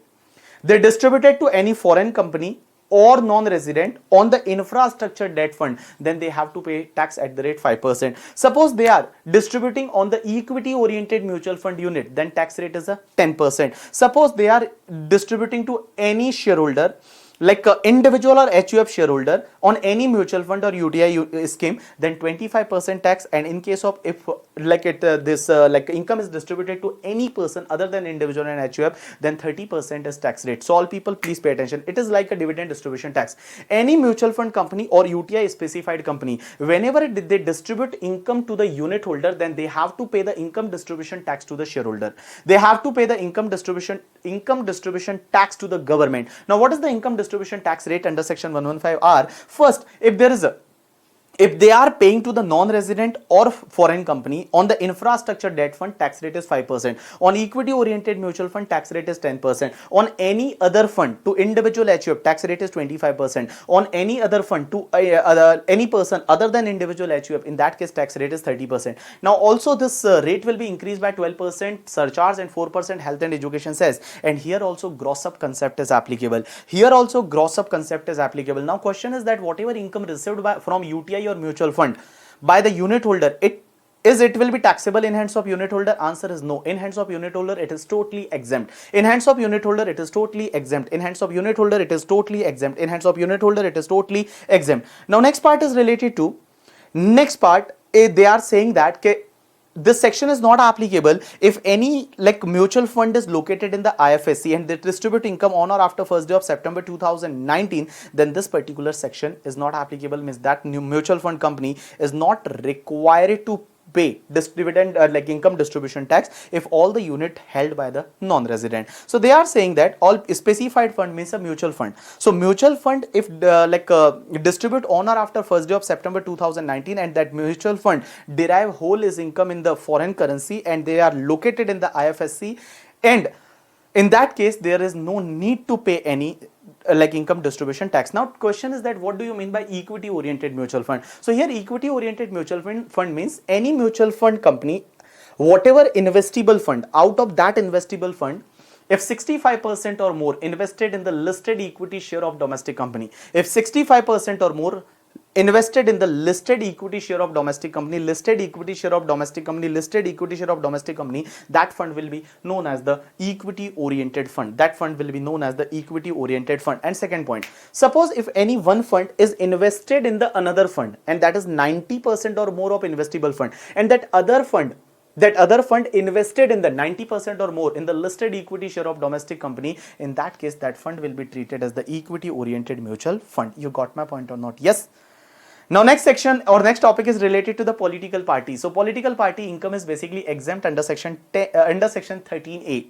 They distributed to any foreign company or non-resident on the infrastructure debt fund, then they have to pay tax at the rate 5%. Suppose they are distributing on the equity oriented mutual fund unit, then tax rate is a 10%. Suppose they are distributing to any shareholder, like individual or HUF shareholder on any mutual fund or UTI scheme, then 25% tax. And in case of if like income is distributed to any person other than individual and HUF, then 30% is tax rate. So all people please pay attention. It is like a dividend distribution tax. Any mutual fund company or UTI specified company, whenever they distribute income to the unit holder, then they have to pay the income distribution tax to the shareholder. They have to pay the income distribution tax to the government. Now what is the income distribution tax rate under section 115R? First, if they are paying to the non-resident or foreign company on the infrastructure debt fund, tax rate is 5%. On equity oriented mutual fund, tax rate is 10%. On any other fund to individual HUF, tax rate is 25%. On any other fund to any person other than individual HUF, in that case tax rate is 30%. Now also this rate will be increased by 12% surcharge and 4% health and education cess. And here also gross up concept is applicable. Now question is that whatever income received from UTI or mutual fund by the unit holder, it will be taxable in hands of unit holder? Answer is no. In hands of unit holder, it is totally exempt. In hands of unit holder, it is totally exempt. In hands of unit holder, it is totally exempt. In hands of unit holder, it is totally exempt. Now next part is related to, they are saying that this section is not applicable if any mutual fund is located in the IFSC and they distribute income on or after 1st day of September 2019, then this particular section is not applicable, means that new mutual fund company is not required to pay dividend income distribution tax if all the unit held by the non-resident. So they are saying that all specified fund means a mutual fund. So mutual fund if distribute on or after 1st day of September 2019 and that mutual fund derive whole its income in the foreign currency and they are located in the IFSC, and in that case there is no need to pay any income distribution tax. Now question is that what do you mean by equity oriented mutual fund? So here equity oriented mutual fund means any mutual fund company, whatever investable fund, out of that investable fund, if 65% or more invested in the listed equity share of domestic company, if 65% or more invested in the listed equity share of domestic company, listed equity share of domestic company, listed equity share of domestic company, that fund will be known as the equity oriented fund. That fund will be known as the equity oriented fund. And second point, suppose if any one fund is invested in the another fund, and that is 90% or more of investable fund, and that other fund invested in the 90% or more in the listed equity share of domestic company, in that case that fund will be treated as the equity oriented mutual fund. You got my point or not? Yes. Now next section or next topic is related to the political party. So political party income is basically exempt under section 13A.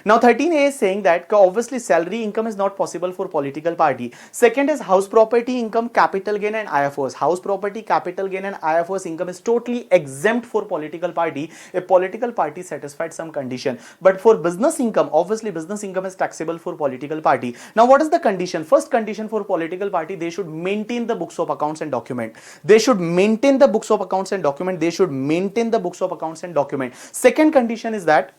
Now 13A is saying that obviously salary income is not possible for political party. Second is house property income, capital gain and IFOs. House property, capital gain and IFOs income is totally exempt for political party if political party satisfied some condition. But for business income, obviously business income is taxable for political party. Now what is the condition? First condition for political party, they should maintain the books of accounts and document. They should maintain the books of accounts and document. They should maintain the books of accounts and document. Second condition is that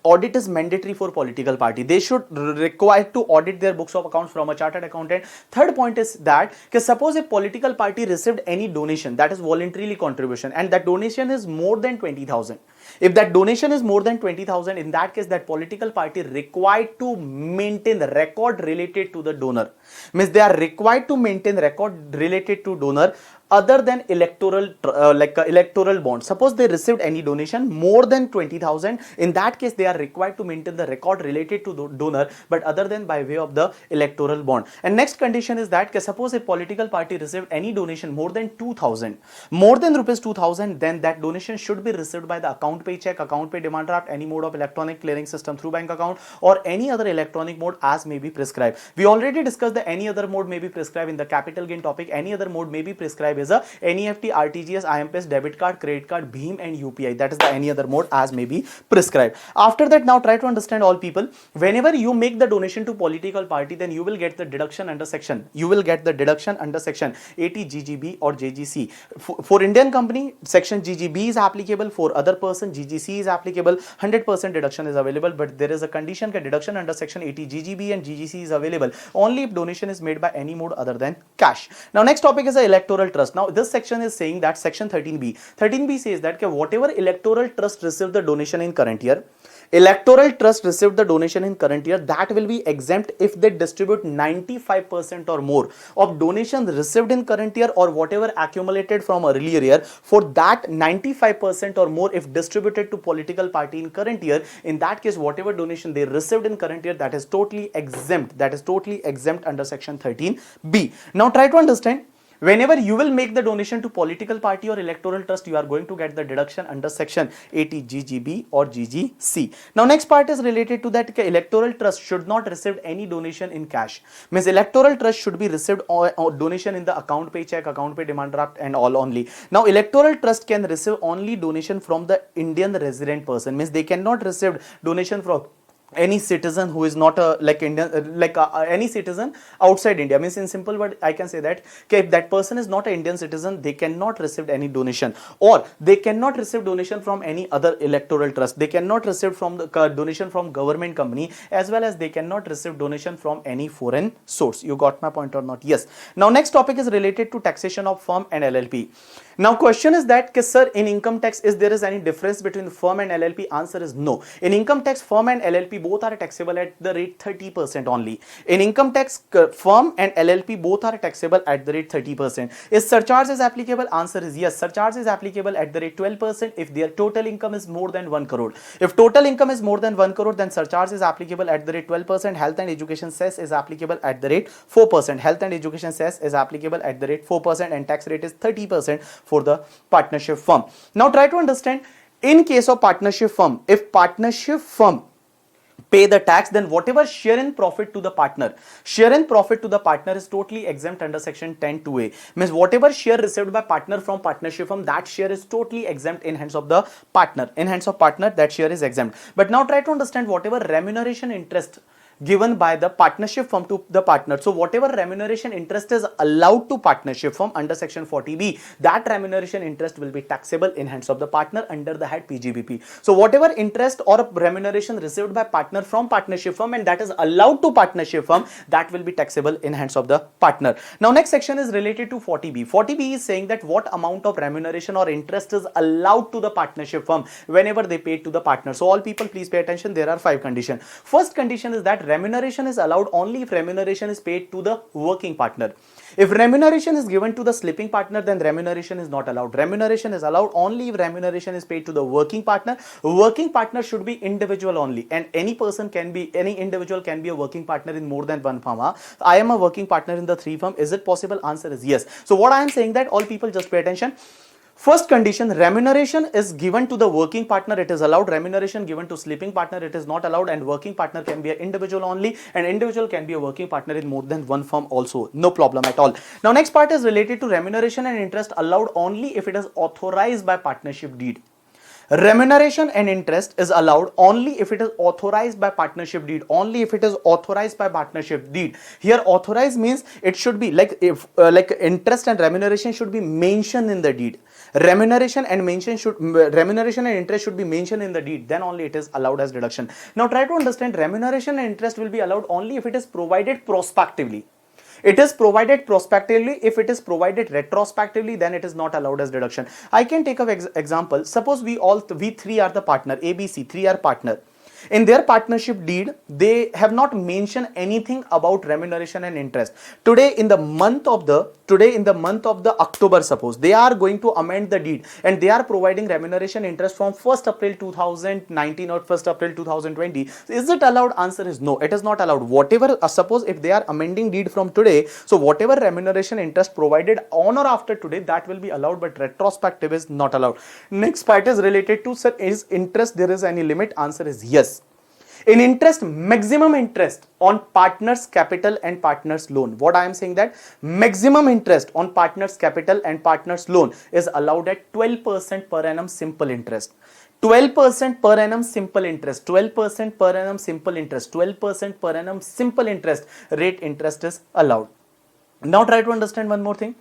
audit is mandatory for political party. They should require to audit their books of accounts from a chartered accountant. Third point is that suppose a political party received any donation, that is voluntarily contribution, and that donation is more than 20,000. If that donation is more than 20,000, in that case that political party required to maintain the record related to the donor. Means they are required to maintain record related to donor other than electoral electoral bond. Suppose they received any donation more than 20,000, in that case they are required to maintain the record related to the donor, but other than by way of the electoral bond. And next condition is that suppose a political party received any donation more than 2,000, more than rupees 2,000, then that donation should be received by the account pay check, account pay demand draft, any mode of electronic clearing system through bank account, or any other electronic mode as may be prescribed. We already discussed the any other mode may be prescribed in the capital gain topic. Any other mode may be prescribed is a NEFT, RTGS, IMPS, debit card, credit card, BHIM and UPI. That is the any other mode as may be prescribed. After that, now try to understand all people. Whenever you make the donation to political party, then you will get the deduction under section. 80 GGB or JGC. For Indian company, section GGB is applicable. For other person, GGC is applicable. 100% deduction is available, but there is a condition that deduction under section 80 GGB and GGC is available only if donation is made by any mode other than cash. Now next topic is the electoral trust. Now this section is saying that section 13B says that whatever electoral trust received the donation in current year, that will be exempt if they distribute 95% or more of donations received in current year or whatever accumulated from earlier year. For that 95% or more if distributed to political party in current year, in that case whatever donation they received in current year, that is totally exempt. Under section 13B. Now try to understand. Whenever you will make the donation to political party or electoral trust, you are going to get the deduction under section 80 GGB or GGC. Now next part is related to that electoral trust should not receive any donation in cash. Means electoral trust should be received or donation in the account pay check, account pay demand draft and all only. Now electoral trust can receive only donation from the Indian resident person. Means they cannot receive donation from any citizen who is not a any citizen outside India. Means in simple word I can say that if that person is not an Indian citizen, they cannot receive any donation, or they cannot receive donation from any other electoral trust. They cannot receive from the donation from government company, as well as they cannot receive donation from any foreign source. You got my point or not? Yes. Now next topic is related to taxation of firm and LLP. Now question is that sir, in income tax is there is any difference between firm and LLP? Answer is no. In income tax, firm and LLP both are taxable at the rate 30% only. In income tax, firm and LLP both are taxable at the rate 30%. Is surcharge is applicable? Answer is yes. Surcharge is applicable at the rate 12% if their total income is more than 1 crore. If total income is more than 1 crore, then surcharge is applicable at the rate 12%. Health and education cess is applicable at the rate 4%. Health and education cess is applicable at the rate 4% and tax rate is 30% for the partnership firm. Now try to understand, in case of partnership firm, if partnership firm pay the tax, then whatever share in profit to the partner is totally exempt under section 10(2)(a). Means whatever share received by partner from partnership firm, that share is totally exempt in hands of the partner. In hands of partner, that share is exempt. But now try to understand whatever remuneration interest given by the partnership firm to the partner. So whatever remuneration interest is allowed to partnership firm under section 40B, that remuneration interest will be taxable in hands of the partner under the head PGBP. So whatever interest or remuneration received by partner from partnership firm and that is allowed to partnership firm, that will be taxable in hands of the partner. Now next section is related to 40B. 40B is saying that what amount of remuneration or interest is allowed to the partnership firm whenever they pay to the partner. So all people please pay attention, there are 5 conditions. First condition is that remuneration is allowed only if remuneration is paid to the working partner. If remuneration is given to the sleeping partner, then remuneration is not allowed. Remuneration is allowed only if remuneration is paid to the working partner. Working partner should be individual only, and any individual can be a working partner in more than one firm. I am a working partner in the 3 firm. Is it possible? Answer is yes. So what I am saying that all people just pay attention. First condition, remuneration is given to the working partner, it is allowed. Remuneration given to sleeping partner, it is not allowed. And working partner can be an individual only, and individual can be a working partner in more than one firm also. No problem at all. Now next part is related to remuneration and interest allowed only if it is authorized by partnership deed. Remuneration and interest is allowed only if it is authorized by partnership deed. Only if it is authorized by partnership deed. Here authorized means it should be like if interest and remuneration should be mentioned in the deed. Remuneration and interest should be mentioned in the deed, then only it is allowed as deduction. Now try to understand, remuneration and interest will be allowed only if it is provided prospectively. It is provided prospectively. If it is provided retrospectively, then it is not allowed as deduction. I can take an example. Suppose we 3 are the partner, ABC, 3 are partner. In their partnership deed, they have not mentioned anything about remuneration and interest. Today in the month of the October, suppose they are going to amend the deed and they are providing remuneration interest from 1st April 2019 or 1st April 2020. Is it allowed? Answer is no, it is not allowed. Whatever, suppose if they are amending deed from today, so whatever remuneration interest provided on or after today, that will be allowed, but retrospective is not allowed. Next part is related to, sir, is interest there is any limit? Answer is yes. In interest, maximum interest on partner's capital and partner's loan. What I am saying that maximum interest on partner's capital and partner's loan is allowed at 12% per annum simple interest. 12% per annum simple interest. 12% per annum simple interest. 12% per annum simple interest rate interest is allowed. Now try to understand one more thing.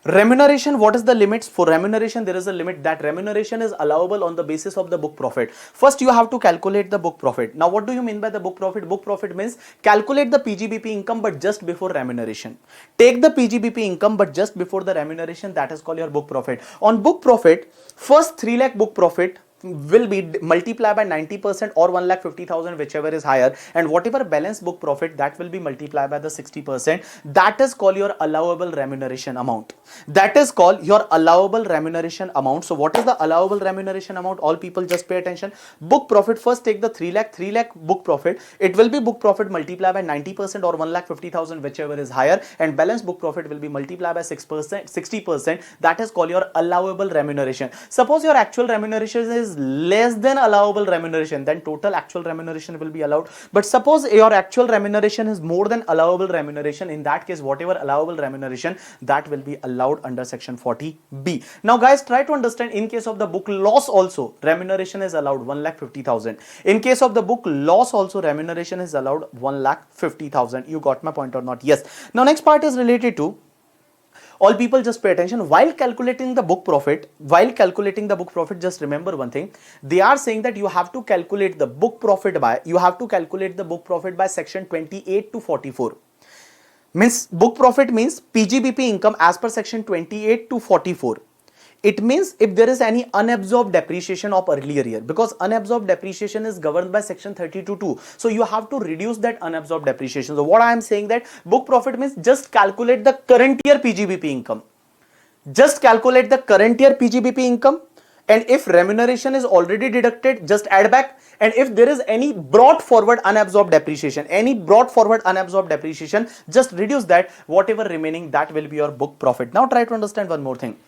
Remuneration, what is the limits? For remuneration, there is a limit that remuneration is allowable on the basis of the book profit. First, you have to calculate the book profit. Now, what do you mean by the book profit? Book profit means calculate the PGBP income but just before remuneration. Take the PGBP income but just before the remuneration, that is called your book profit. On book profit, first 3 lakh book profit will be multiplied by 90% or 1,50,000, whichever is higher, and whatever balance book profit, that will be multiplied by the 60%. That is called your allowable remuneration amount. That is called your allowable remuneration amount. So what is the allowable remuneration amount? All people just pay attention. Book profit, first take the 3 lakh book profit. It will be book profit multiplied by 90% or 1,50,000, whichever is higher, and balance book profit will be multiplied by 60%. That is called your allowable remuneration. Suppose your actual remuneration is less than allowable remuneration, then total actual remuneration will be allowed. But suppose your actual remuneration is more than allowable remuneration, in that case whatever allowable remuneration, that will be allowed under section 40B. Now guys, try to understand, in case of the book loss also remuneration is allowed 1,50,000. In case of the book loss also remuneration is allowed 1,50,000. You got my point or not? Yes. Now next part is related to, all people just pay attention, while calculating the book profit, just remember one thing. They are saying that you have to calculate the book profit by section 28 to 44. Means book profit means PGBP income as per section 28 to 44. It means if there is any unabsorbed depreciation of earlier year, because unabsorbed depreciation is governed by section 32(2). So you have to reduce that unabsorbed depreciation. So what I am saying that book profit means just calculate the current year PGBP income. Just calculate the current year PGBP income, and if remuneration is already deducted, just add back. And if there is any brought forward unabsorbed depreciation, just reduce that. Whatever remaining, that will be your book profit. Now try to understand one more thing.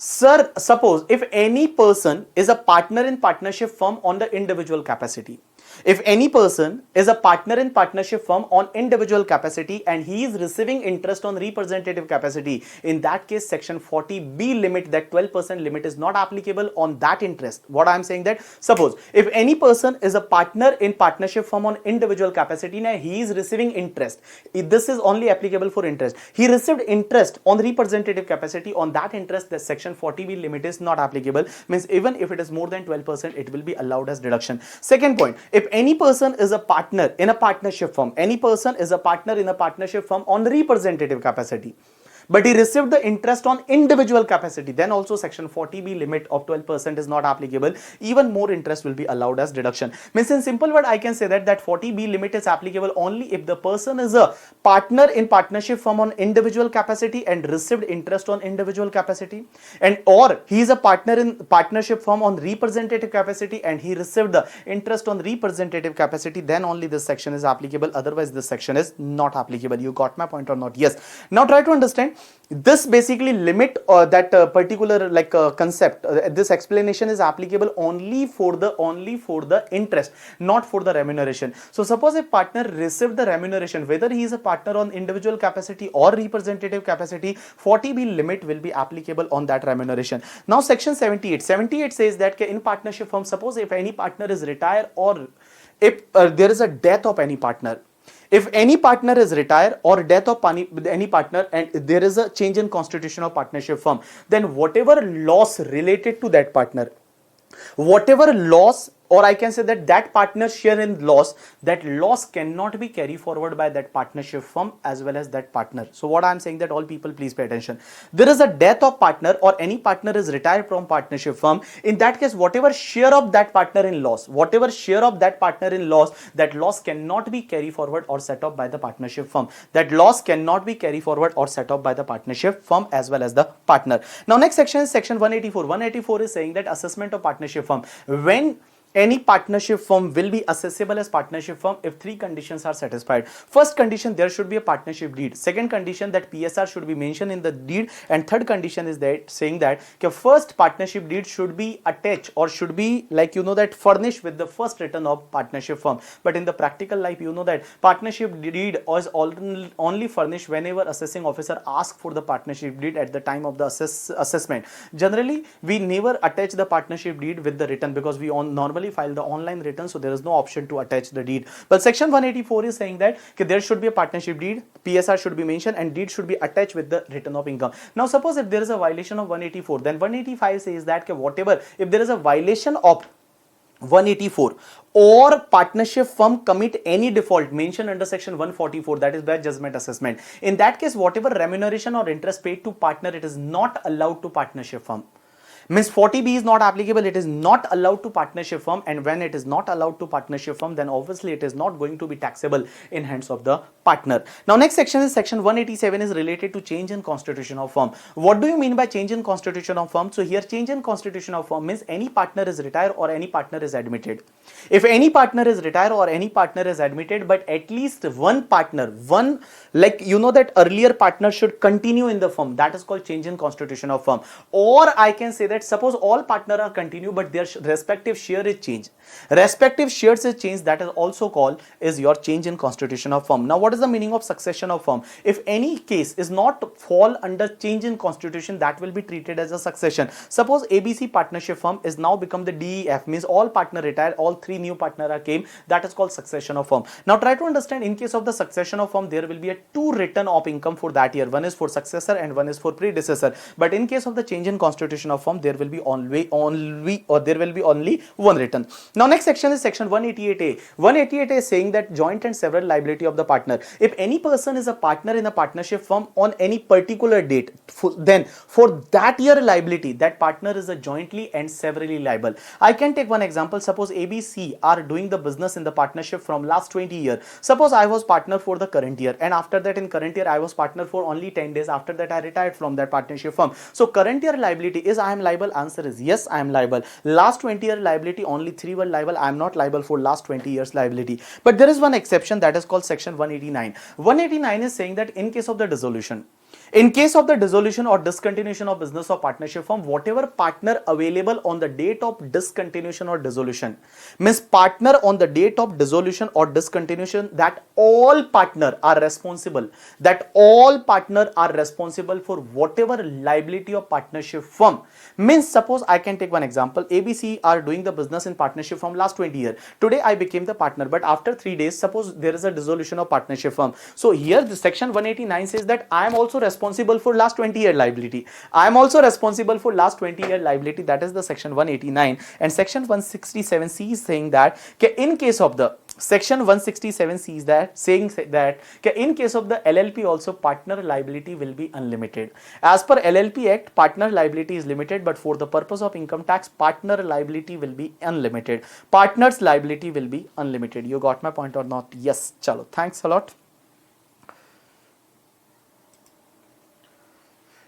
Sir, suppose if any person is a partner in partnership firm on the individual capacity, If any person is a partner in partnership firm on individual capacity and he is receiving interest on representative capacity, in that case section 40B limit, that 12% limit is not applicable on that interest. What I am saying that, suppose if any person is a partner in partnership firm on individual capacity and he is receiving interest, this is only applicable for interest. He received interest on representative capacity, on that interest the section 40B limit is not applicable, means even if it is more than 12% it will be allowed as deduction. Second point, if any person is a partner in a partnership firm, any person is a partner in a partnership firm on representative capacity, but he received the interest on individual capacity, then also section 40B limit of 12% is not applicable. Even more interest will be allowed as deduction. Means in simple word I can say that 40B limit is applicable only if the person is a partner in partnership firm on individual capacity and received interest on individual capacity, and or he is a partner in partnership firm on representative capacity and he received the interest on representative capacity, then only this section is applicable, otherwise this section is not applicable. You got my point or not? Yes. Now try to understand this basically limit that particular concept. This explanation is applicable only for the interest, not for the remuneration. So suppose a partner received the remuneration, whether he is a partner on individual capacity or representative capacity, 40B limit will be applicable on that remuneration. Now section 78 says that in partnership firm, suppose if any partner is retired or if there is a death of any partner, if any partner is retired or death of any partner and there is a change in constitution of partnership firm, then whatever loss related to that partner, whatever loss, or I can say that partner's share in loss, that loss cannot be carried forward by that partnership firm as well as that partner. So what I am saying that all people please pay attention. There is a death of partner or any partner is retired from partnership firm. In that case, whatever share of that partner in loss, that loss cannot be carried forward or set up by the partnership firm. That loss cannot be carried forward or set up by the partnership firm as well as the partner. Now next section is section 184. 184 is saying that assessment of partnership firm. When any partnership firm will be assessable as partnership firm if three conditions are satisfied. First condition, there should be a partnership deed. Second condition, that PSR should be mentioned in the deed. And third condition is that saying that first partnership deed should be attached or should be furnished with the first return of partnership firm. But in the practical life, that partnership deed is only furnished whenever assessing officer asks for the partnership deed at the time of the assessment. Generally, we never attach the partnership deed with the return because we normally file the online return, so there is no option to attach the deed. But section 184 is saying that there should be a partnership deed, PSR should be mentioned, and deed should be attached with the return of income. Now suppose if there is a violation of 184, then 185 says that whatever, if there is a violation of 184 or partnership firm commit any default mentioned under section 144, that is bad judgment assessment, in that case whatever remuneration or interest paid to partner, it is not allowed to partnership firm. Means 40B is not applicable, it is not allowed to partnership firm, and when it is not allowed to partnership firm, then obviously it is not going to be taxable in hands of the partner. Now next section is section 187 is related to change in constitution of firm. What do you mean by change in constitution of firm? So here change in constitution of firm means any partner is retired or any partner is admitted. If any partner is retired or any partner is admitted, but at least one partner, that earlier partner should continue in the firm, that is called change in constitution of firm. Or I can say that suppose all partner are continue but their respective share is changed. Respective shares is changed, that is also called is your change in constitution of firm. Now what is the meaning of succession of firm? If any case is not fall under change in constitution, that will be treated as a succession. Suppose ABC partnership firm is now become the DEF, means all partner retired, all three new partner are came, that is called succession of firm. Now try to understand, in case of the succession of firm, there will be a two return of income for that year. One is for successor and one is for predecessor. But in case of the change in constitution of firm, there will be only one return. Now next section is section 188A. 188A is saying that joint and several liability of the partner. If any person is a partner in a partnership firm on any particular date, then for that year liability, that partner is a jointly and severally liable. I can take one example. Suppose ABC are doing the business in the partnership from last 20 years. Suppose I was partner for the current year, and after that in current year I was partner for only 10 days. After that I retired from that partnership firm. So current year liability is I am liable. Answer is yes, I am liable. Last 20 year liability, only 3 were liable. I am not liable for last 20 years liability. But there is one exception, that is called section 189. 189 is saying that in case of the dissolution, In case of the dissolution or discontinuation of business or partnership firm, whatever partner available on the date of discontinuation or dissolution, means partner on the date of dissolution or discontinuation, that all partner are responsible, for whatever liability of partnership firm. Means suppose I can take one example. ABC are doing the business in partnership from last 20 years. Today I became the partner, but after 3 days, suppose there is a dissolution of partnership firm. So here the section 189 says that I am also responsible for last 20-year liability. I am also responsible for last 20-year liability. That is the section 189. And section 167C is saying that in case of the section 167C is that saying that in case of the LLP also, partner liability will be unlimited. As per LLP Act, partner liability is limited, but for the purpose of income tax, partner liability will be unlimited. Partner's liability will be unlimited. You got my point or not? Yes. Chalo. Thanks a lot.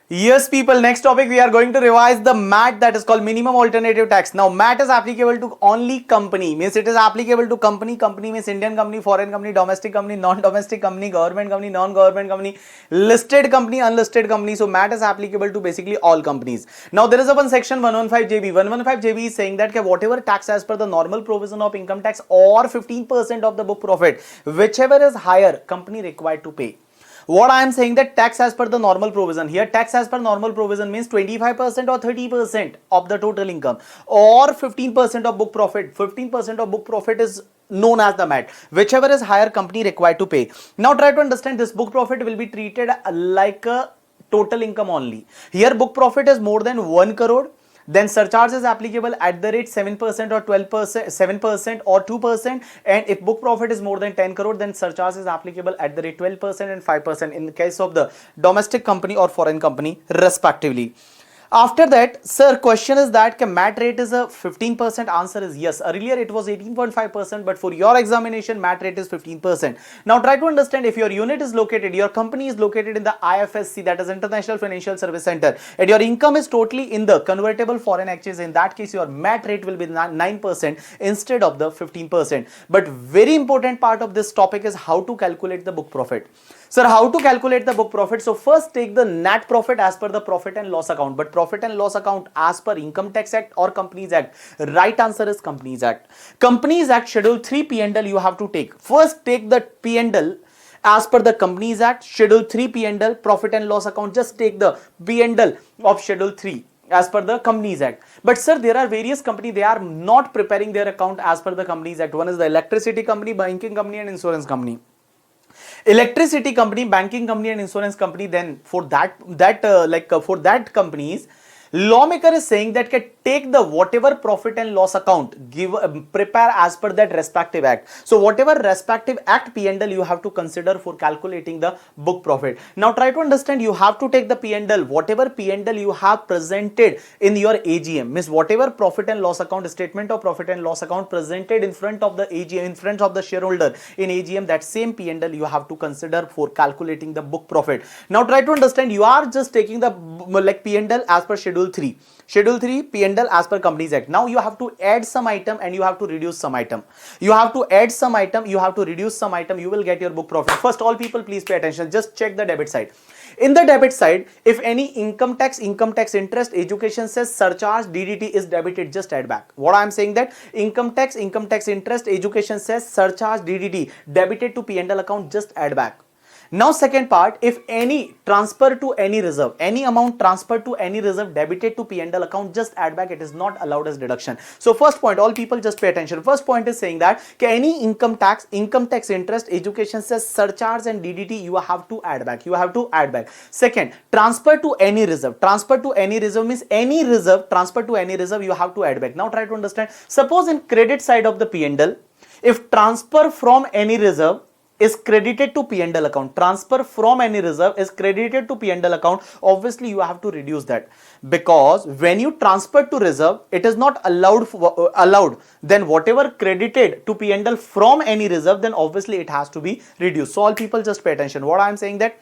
Yes, people, next topic we are going to revise the MAT, that is called minimum alternative tax. Now, MAT is applicable to only company, means it is applicable to company. Company means Indian company, foreign company, domestic company, non-domestic company, government company, non-government company, listed company, unlisted company. So, MAT is applicable to basically all companies. Now, there is a one section 115JB. 115JB is saying that whatever tax as per the normal provision of income tax or 15% of the book profit, whichever is higher, company required to pay. What I am saying that tax as per the normal provision, here tax as per normal provision means 25% or 30% of the total income or 15% of book profit. 15% of book profit is known as the MAT. Whichever is higher, company required to pay. Now try to understand, this book profit will be treated like a total income only. Here book profit is more than 1 crore. Then surcharge is applicable at the rate 7% or 12%, 7% or 2%. And if book profit is more than 10 crore, then surcharge is applicable at the rate 12% and 5% in the case of the domestic company or foreign company respectively. After that, sir, question is that MAT rate is a 15%. Answer is yes. Earlier it was 18.5%, but for your examination, MAT rate is 15%. Now try to understand, if your unit is located, your company is located in the IFSC, that is International Financial Service Center, and your income is totally in the convertible foreign exchange, in that case, your MAT rate will be 9% instead of the 15%. But very important part of this topic is how to calculate the book profit. Sir, how to calculate the book profit? So first take the net profit as per the profit and loss account, but profit and loss account as per Income Tax Act or Companies Act. Right answer is Companies Act. Companies Act Schedule 3 P&L you have to take. First take the P&L as per the Companies Act, Schedule 3 P&L, profit and loss account. Just take the P&L of Schedule 3 as per the Companies Act. But sir, there are various companies, they are not preparing their account as per the Companies Act. One is the electricity company, banking company and insurance company. Electricity company, banking company and insurance company, then for that companies, lawmaker is saying that take the whatever profit and loss account, prepare as per that respective act. So whatever respective act P&L you have to consider for calculating the book profit. Now try to understand, you have to take the P&L, whatever P&L you have presented in your AGM, means whatever profit and loss account, statement of profit and loss account presented in front of the AGM, in front of the shareholder in AGM, that same P&L you have to consider for calculating the book profit. Now try to understand, you are just taking the P&L as per Schedule 3. Schedule 3 P&L as per Companies Act. Now you have to add some item and you have to reduce some item. You have to add some item, you have to reduce some item, you will get your book profit. First, all people please pay attention. Just check the debit side. In the debit side, if any income tax interest, education cess, surcharge, DDT is debited, just add back. What I am saying that income tax interest, education cess, surcharge, DDT debited to P&L account, just add back. Now second part, if any transfer to any reserve, any amount transferred to any reserve debited to P&L account, just add back. It is not allowed as deduction. So first point, all people just pay attention. First point is saying that any income tax interest, education cess, surcharge and DDT you have to add back. You have to add back. Second, transfer to any reserve. Transfer to any reserve means any reserve, transfer to any reserve you have to add back. Now try to understand. Suppose in credit side of the P&L, if transfer from any reserve is credited to P&L account, transfer from any reserve is credited to P&L account, obviously you have to reduce that, because when you transfer to reserve, it is not allowed, then whatever credited to P&L from any reserve, then obviously it has to be reduced. So all people just pay attention. What I am saying that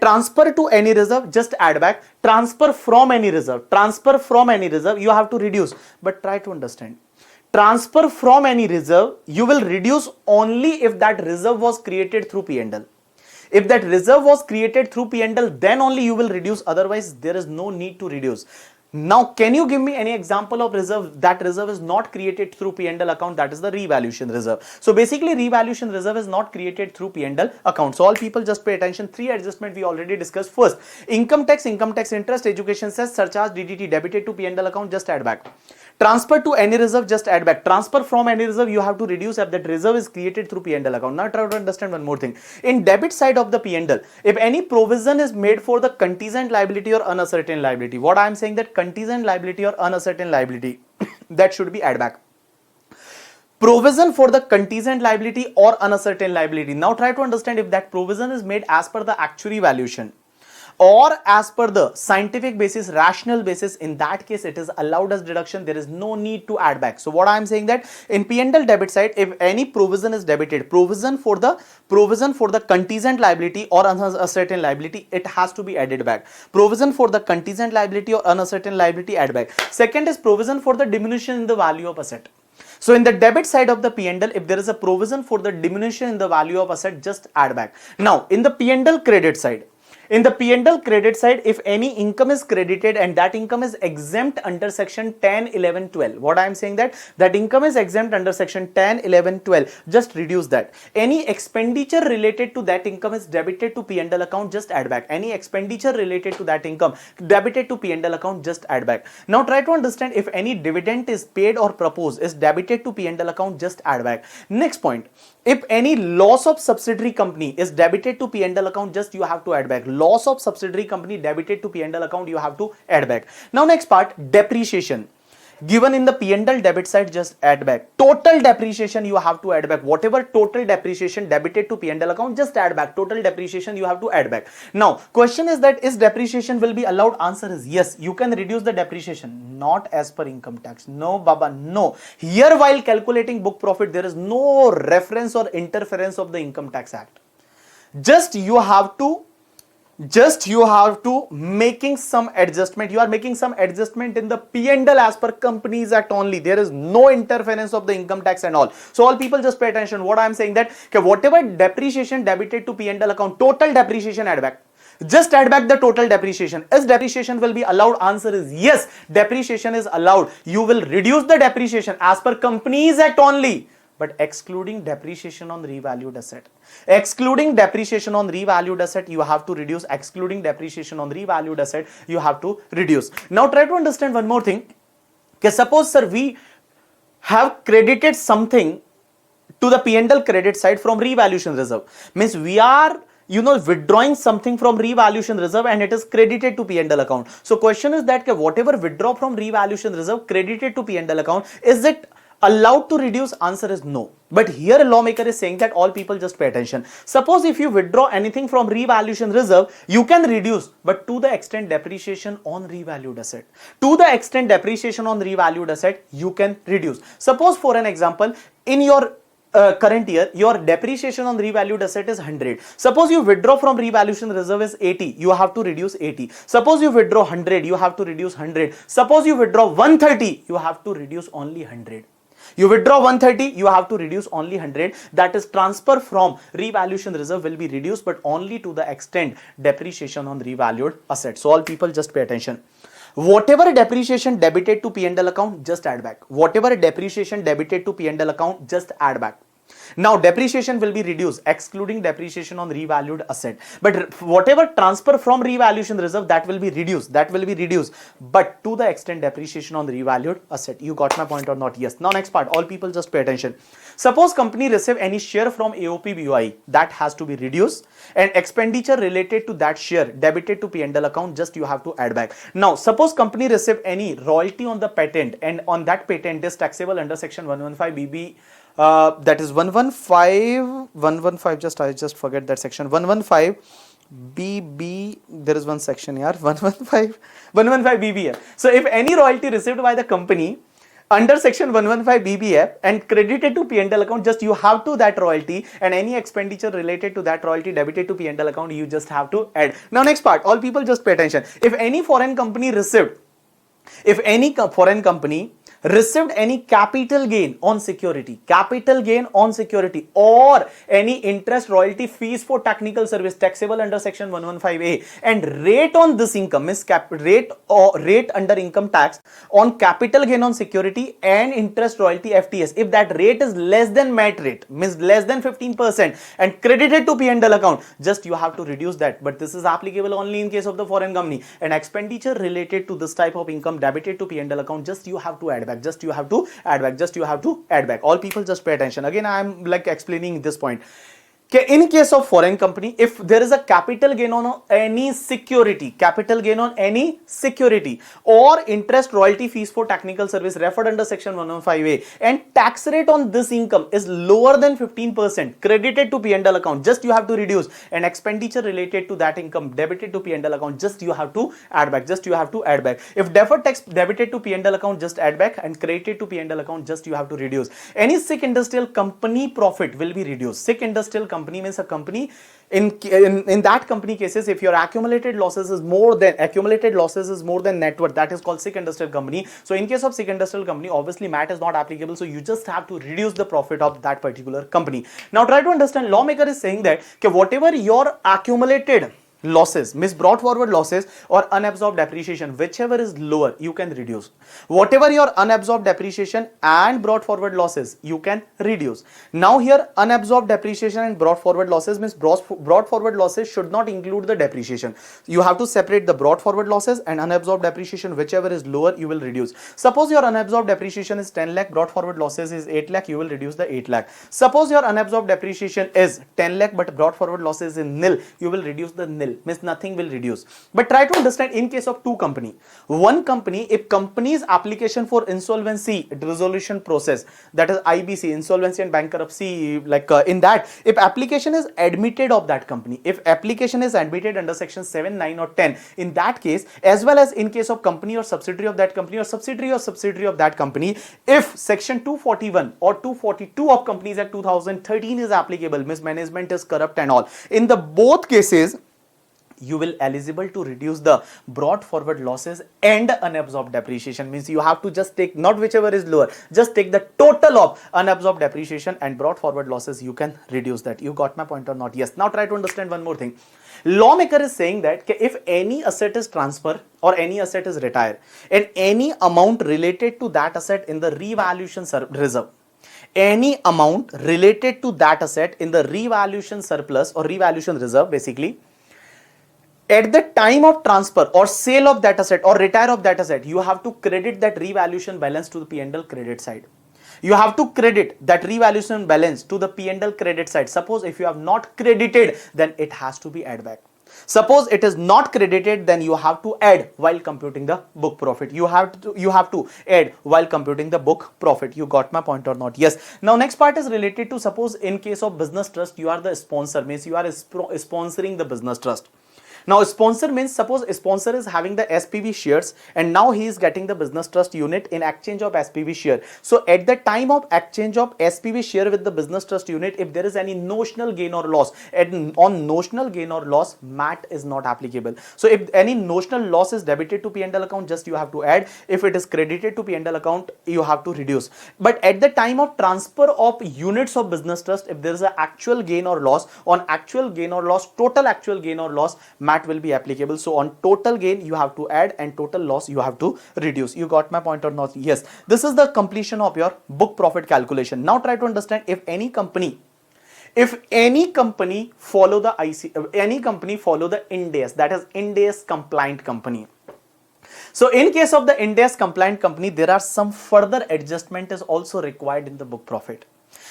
transfer to any reserve, just add back. Transfer from any reserve, you have to reduce. But try to understand, transfer from any reserve, you will reduce only if that reserve was created through P&L. If that reserve was created through P&L, then only you will reduce, otherwise there is no need to reduce. Now, can you give me any example of reserve? That reserve is not created through P&L account, that is the revaluation reserve. So basically, revaluation reserve is not created through P&L account. So all people just pay attention. 3 adjustment we already discussed. First, income tax interest, education cess, surcharge, DDT debited to P&L account, just add back. Transfer to any reserve, just add back. Transfer from any reserve, you have to reduce if that reserve is created through P&L account. Now try to understand one more thing. In debit side of the P&L, if any provision is made for the contingent liability or uncertain liability, what I am saying that contingent liability or uncertain liability, that should be add back. Provision for the contingent liability or uncertain liability. Now try to understand if that provision is made as per the actuary valuation or as per the scientific basis, rational basis, in that case it is allowed as deduction. There is no need to add back. So what I am saying that in P&L debit side, if any provision is debited, provision for the contingent liability or uncertain liability, it has to be added back. Provision for the contingent liability or uncertain liability, add back. Second is provision for the diminution in the value of asset. So in the debit side of the P&L, if there is a provision for the diminution in the value of asset, just add back. Now in the P&L credit side, if any income is credited and that income is exempt under section 10, 11, 12, what I am saying that income is exempt under section 10, 11, 12, just reduce that. Any expenditure related to that income is debited to P&L account, just add back. Any expenditure related to that income debited to P&L account, just add back. Now try to understand if any dividend is paid or proposed is debited to P&L account, just add back. Next point, if any loss of subsidiary company is debited to P&L account, just you have to add back. Loss of subsidiary company debited to P&L account, you have to add back. Now next part, depreciation. Given in the P&L debit side, just add back. Total depreciation you have to add back. Whatever total depreciation debited to P&L account, just add back. Total depreciation you have to add back. Now question is that is depreciation will be allowed? Answer is yes. You can reduce the depreciation, not as per income tax. No baba, no. Here while calculating book profit, there is no reference or interference of the Income Tax Act. Just you have to making some adjustment. You are making some adjustment in the P&L as per Companies Act only. There is no interference of the income tax and all. So all people just pay attention. What I am saying that okay, whatever depreciation debited to P&L account, total depreciation add back. Just add back the total depreciation. Is depreciation will be allowed? Answer is yes. Depreciation is allowed. You will reduce the depreciation as per Companies Act only, but excluding depreciation on revalued asset. Excluding depreciation on revalued asset, you have to reduce. Excluding depreciation on revalued asset, you have to reduce. Now try to understand one more thing. Okay, suppose sir, we have credited something to the P&L credit side from revaluation reserve. Means we are withdrawing something from revaluation reserve and it is credited to P&L account. So question is that whatever withdraw from revaluation reserve credited to P&L account, is it allowed to reduce? Answer is no. But here a lawmaker is saying that all people just pay attention. Suppose if you withdraw anything from revaluation reserve, you can reduce, but to the extent depreciation on revalued asset. To the extent depreciation on revalued asset, you can reduce. Suppose for an example, in your current year, your depreciation on revalued asset is 100. Suppose you withdraw from revaluation reserve is 80, you have to reduce 80. Suppose you withdraw 100, you have to reduce 100. Suppose you withdraw 130, you have to reduce only 100. You withdraw 130, you have to reduce only 100. That is transfer from revaluation reserve will be reduced, but only to the extent depreciation on revalued asset. So all people just pay attention. Whatever depreciation debited to P&L account, just add back. Whatever depreciation debited to P&L account, just add back. Now depreciation will be reduced, excluding depreciation on revalued asset. But whatever transfer from revaluation reserve, that will be reduced. But to the extent depreciation on revalued asset. You got my point or not? Yes. Now next part, all people just pay attention. Suppose company receive any share from AOP BOI, that has to be reduced, and expenditure related to that share debited to P&L account, just you have to add back. Now suppose company receive any royalty on the patent, and on that patent is taxable under section 115 BB. That is 115, just forget that section, 115 BB, there is one section here, 115 BBF. So if any royalty received by the company under section 115 BBF and credited to P&L account, just you have to that royalty, and any expenditure related to that royalty debited to P&L account, you just have to add. Now next part, all people just pay attention. If any foreign company received received any capital gain on security, or any interest, royalty, fees for technical service taxable under section 115A, and rate on this income means rate under income tax on capital gain on security and interest, royalty, FTS. If that rate is less than MAT rate, means less than 15% and credited to P&L account, just you have to reduce that. But this is applicable only in case of the foreign company. And expenditure related to this type of income debited to P&L account, just you have to add back. All people just pay attention. Again, I am like explaining this point. In case of foreign company, if there is a capital gain on any security, or interest, royalty, fees for technical service referred under section 115A, and tax rate on this income is lower than 15% credited to P&L account, just you have to reduce. And expenditure related to that income debited to P&L account, just you have to add back. If deferred tax debited to P&L account, just add back, and credited to P&L account, just you have to reduce. Any sick industrial company profit will be reduced. Sick industrial company means a company, in that company cases, if your accumulated losses is more than net worth, that is called sick industrial company. So in case of sick industrial company, obviously MAT is not applicable, so you just have to reduce the profit of that particular company. Now try to understand, lawmaker is saying that whatever your accumulated losses, means brought forward losses or unabsorbed depreciation, whichever is lower, you can reduce. Whatever your unabsorbed depreciation and brought forward losses, you can reduce. Now here unabsorbed depreciation and brought forward losses means brought forward losses should not include the depreciation. You have to separate the brought forward losses and unabsorbed depreciation, whichever is lower, you will reduce. Suppose your unabsorbed depreciation is 10 lakh, brought forward losses is 8 lakh, you will reduce the 8 lakh. Suppose your unabsorbed depreciation is 10 lakh but brought forward losses is nil, you will reduce the nil, means nothing will reduce. But try to understand, in case of two company, one company, if company's application for insolvency resolution process, that is IBC, insolvency and bankruptcy, in that, if application is admitted of that company, if application is admitted under section 7, 9 or 10, in that case, as well as in case of company or subsidiary of that company or subsidiary of that company, if section 241 or 242 of Companies Act 2013 is applicable, means management is corrupt and all, in the both cases, you will eligible to reduce the brought forward losses and unabsorbed depreciation. Means you have to just take, not whichever is lower, just take the total of unabsorbed depreciation and brought forward losses, you can reduce that. You got my point or not? Yes. Now try to understand one more thing. Lawmaker is saying that if any asset is transferred or any asset is retired and any amount related to that asset in the revaluation reserve, any amount related to that asset in the revaluation surplus or revaluation reserve, basically, at the time of transfer or sale of that asset or retire of that asset, you have to credit that revaluation balance to the P&L credit side. You have to credit that revaluation balance to the P&L credit side. Suppose if you have not credited, then it has to be add back. Suppose it is not credited, then you have to add while computing the book profit. You have to add while computing the book profit. You got my point or not? Yes. Now next part is related to, suppose in case of business trust, you are the sponsor, means you are sponsoring the business trust. Now sponsor means, suppose a sponsor is having the SPV shares and now he is getting the business trust unit in exchange of SPV share. So at the time of exchange of SPV share with the business trust unit, if there is any notional gain or loss, and on notional gain or loss, MAT is not applicable. So if any notional loss is debited to P&L account, just you have to add. If it is credited to P&L account, you have to reduce. But at the time of transfer of units of business trust, if there is an actual gain or loss, on actual gain or loss, total actual gain or loss, MAT will be applicable. So on total gain you have to add and total loss you have to reduce. You got my point or not? Yes. This is the completion of your book profit calculation. Now try to understand, if any company follow the Ind AS, that is Ind AS compliant company. So in case of the Ind AS compliant company, there are some further adjustment is also required in the book profit.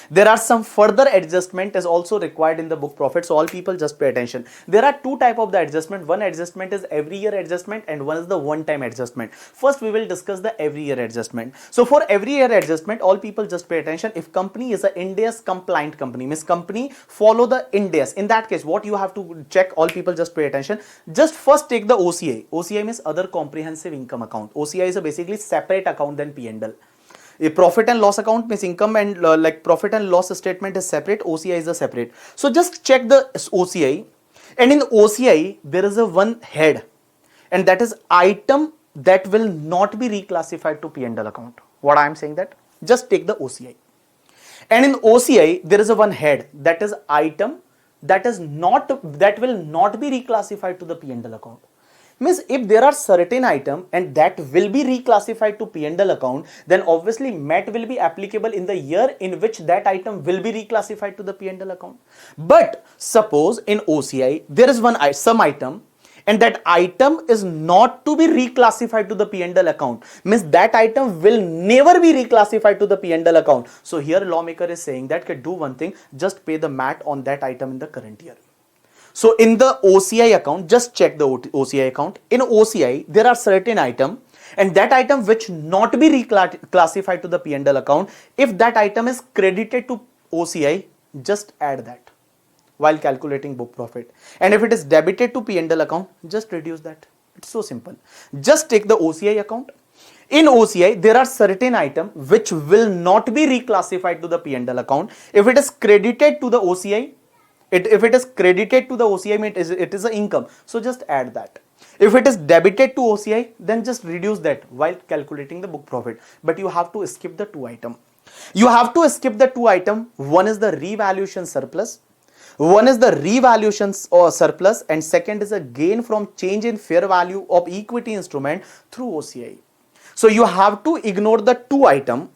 There are some further adjustment is also required in the book profit. So all people just pay attention. There are two type of the adjustment. One adjustment is every year adjustment and one is the one time adjustment. First we will discuss the every year adjustment. So for every year adjustment, all people just pay attention. If company is a Ind AS compliant company, means company follow the Ind AS, in that case what you have to check, all people just pay attention. Just first take the OCI. OCI means other comprehensive income account. OCI is a basically separate account than P&L. A profit and loss account means income and profit and loss statement is separate, OCI is a separate. So just check the OCI, and in OCI there is a one head, and that is item that will not be reclassified to P&L account. What I am saying that? Just take the OCI. And in OCI, there is a one head, that is item that will not be reclassified to the P&L account. Means if there are certain item and that will be reclassified to P&L account, then obviously MAT will be applicable in the year in which that item will be reclassified to the P&L account. But suppose in OCI there is some item and that item is not to be reclassified to the P&L account, means that item will never be reclassified to the P&L account. So here lawmaker is saying that do one thing, just pay the MAT on that item in the current year. So in the OCI account, just check the OCI account. In OCI, there are certain item and that item which not be reclassified to the P&L account. If that item is credited to OCI, just add that while calculating book profit. And if it is debited to P&L account, just reduce that. It's so simple. Just take the OCI account. In OCI, there are certain item which will not be reclassified to the P&L account. If it is credited to the OCI, if it is credited to the OCI, it is an income. So just add that. If it is debited to OCI, then just reduce that while calculating the book profit. But you have to skip the two item. You have to skip the two item. One is the revaluation surplus. One is the revaluation or surplus, and second is a gain from change in fair value of equity instrument through OCI. So you have to ignore the two item.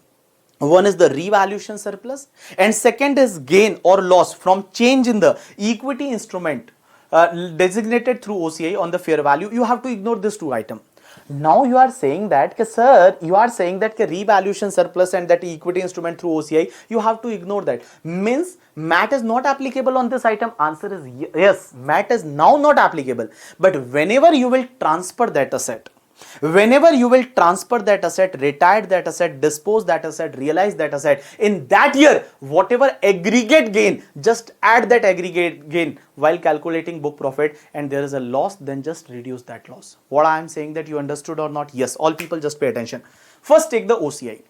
One is the revaluation surplus and second is gain or loss from change in the equity instrument designated through OCI on the fair value. You have to ignore this two item. Now you are saying that, sir, you are saying that revaluation surplus and that equity instrument through OCI, you have to ignore that. Means MAT is not applicable on this item. Answer is yes, MAT is now not applicable. But whenever you will transfer that asset, retire that asset, dispose that asset, realize that asset, in that year, whatever aggregate gain, just add that aggregate gain while calculating book profit, and there is a loss, then just reduce that loss. What I am saying, that you understood or not? Yes, all people just pay attention. First take the OCI.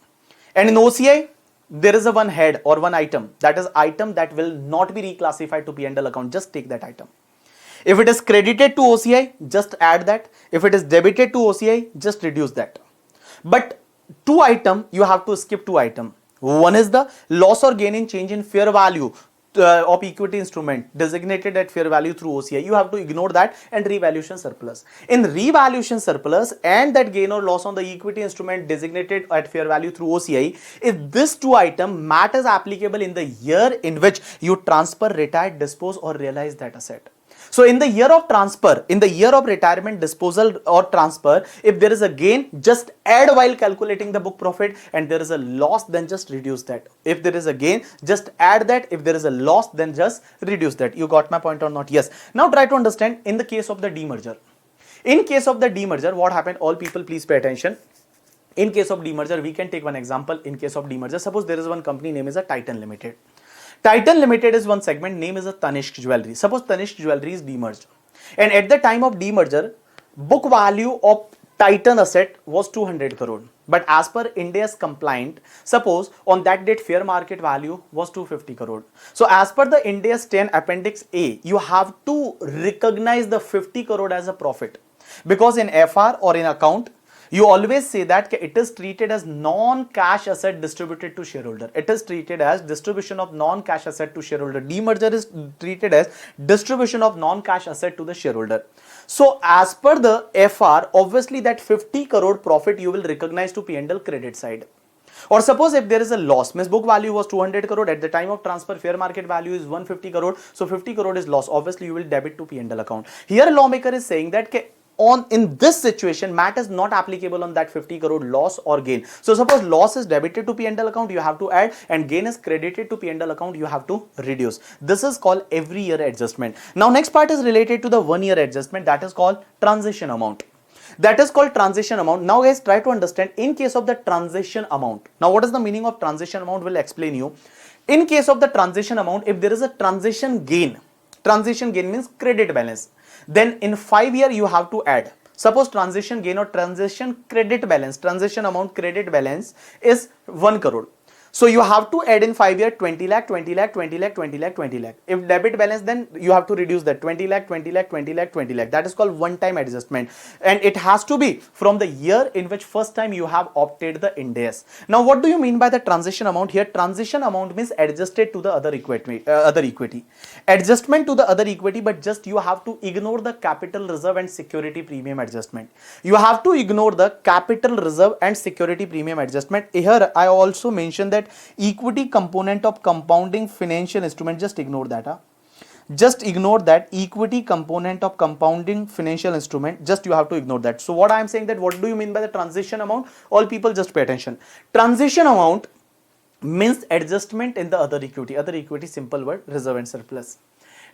And in OCI, there is a one head or one item, that is item that will not be reclassified to P&L account. Just take that item. If it is credited to OCI, just add that. If it is debited to OCI, just reduce that. But two item, you have to skip two item. One is the loss or gain in change in fair value of equity instrument designated at fair value through OCI. You have to ignore that, and revaluation surplus. In revaluation surplus and that gain or loss on the equity instrument designated at fair value through OCI, if this two item, MAT is applicable in the year in which you transfer, retire, dispose or realize that asset. So in the year of transfer, in the year of retirement, disposal or transfer, if there is a gain, just add while calculating the book profit, and there is a loss, then just reduce that. If there is a gain, just add that. If there is a loss, then just reduce that. You got my point or not? Yes. Now try to understand in the case of the demerger. In case of the demerger, what happened? All people please pay attention. In case of demerger, we can take one example. In case of demerger, suppose there is one company name is a Titan Limited. Titan Limited is one segment, name is a Tanishq Jewelry. Suppose Tanishq Jewelry is demerged. And at the time of demerger, book value of Titan asset was 200 crore. But as per India's compliant, suppose on that date fair market value was 250 crore. So as per the India's 10 Appendix A, you have to recognize the 50 crore as a profit. Because in FR or in account, you always say that it is treated as non-cash asset distributed to shareholder. It is treated as distribution of non-cash asset to shareholder. Demerger is treated as distribution of non-cash asset to the shareholder. So as per the FR, obviously that 50 crore profit you will recognize to P&L credit side. Or suppose if there is a loss, means book value was 200 crore, at the time of transfer fair market value is 150 crore, so 50 crore is loss, obviously you will debit to P&L account. Here lawmaker is saying that in this situation, MAT is not applicable on that 50 crore loss or gain. So suppose loss is debited to P&L account, you have to add, and gain is credited to P&L account, you have to reduce. This is called every year adjustment. Now next part is related to the 1 year adjustment, that is called transition amount. That is called transition amount. Now guys, try to understand in case of the transition amount. Now what is the meaning of transition amount? Will explain you. In case of the transition amount, if there is a transition gain means credit balance, then in 5 years you have to add. Suppose transition gain or transition credit balance, transition amount credit balance is 1 crore. So you have to add in 5 year 20 lakh, 20 lakh, 20 lakh, 20 lakh, 20 lakh. If debit balance, then you have to reduce that 20 lakh, 20 lakh, 20 lakh, 20 lakh. That is called one time adjustment. And it has to be from the year in which first time you have opted the Ind AS. Now, what do you mean by the transition amount here? Transition amount means adjusted to the other equity. Adjustment to the other equity, but just you have to ignore the capital reserve and security premium adjustment. You have to ignore the capital reserve and security premium adjustment. Here, I also mentioned that equity component of compounding financial instrument, just ignore that. Just ignore that equity component of compounding financial instrument, just you have to ignore that. So what I am saying that what do you mean by the transition amount? All people just pay attention. Transition amount means adjustment in the other equity, simple word, reserve and surplus.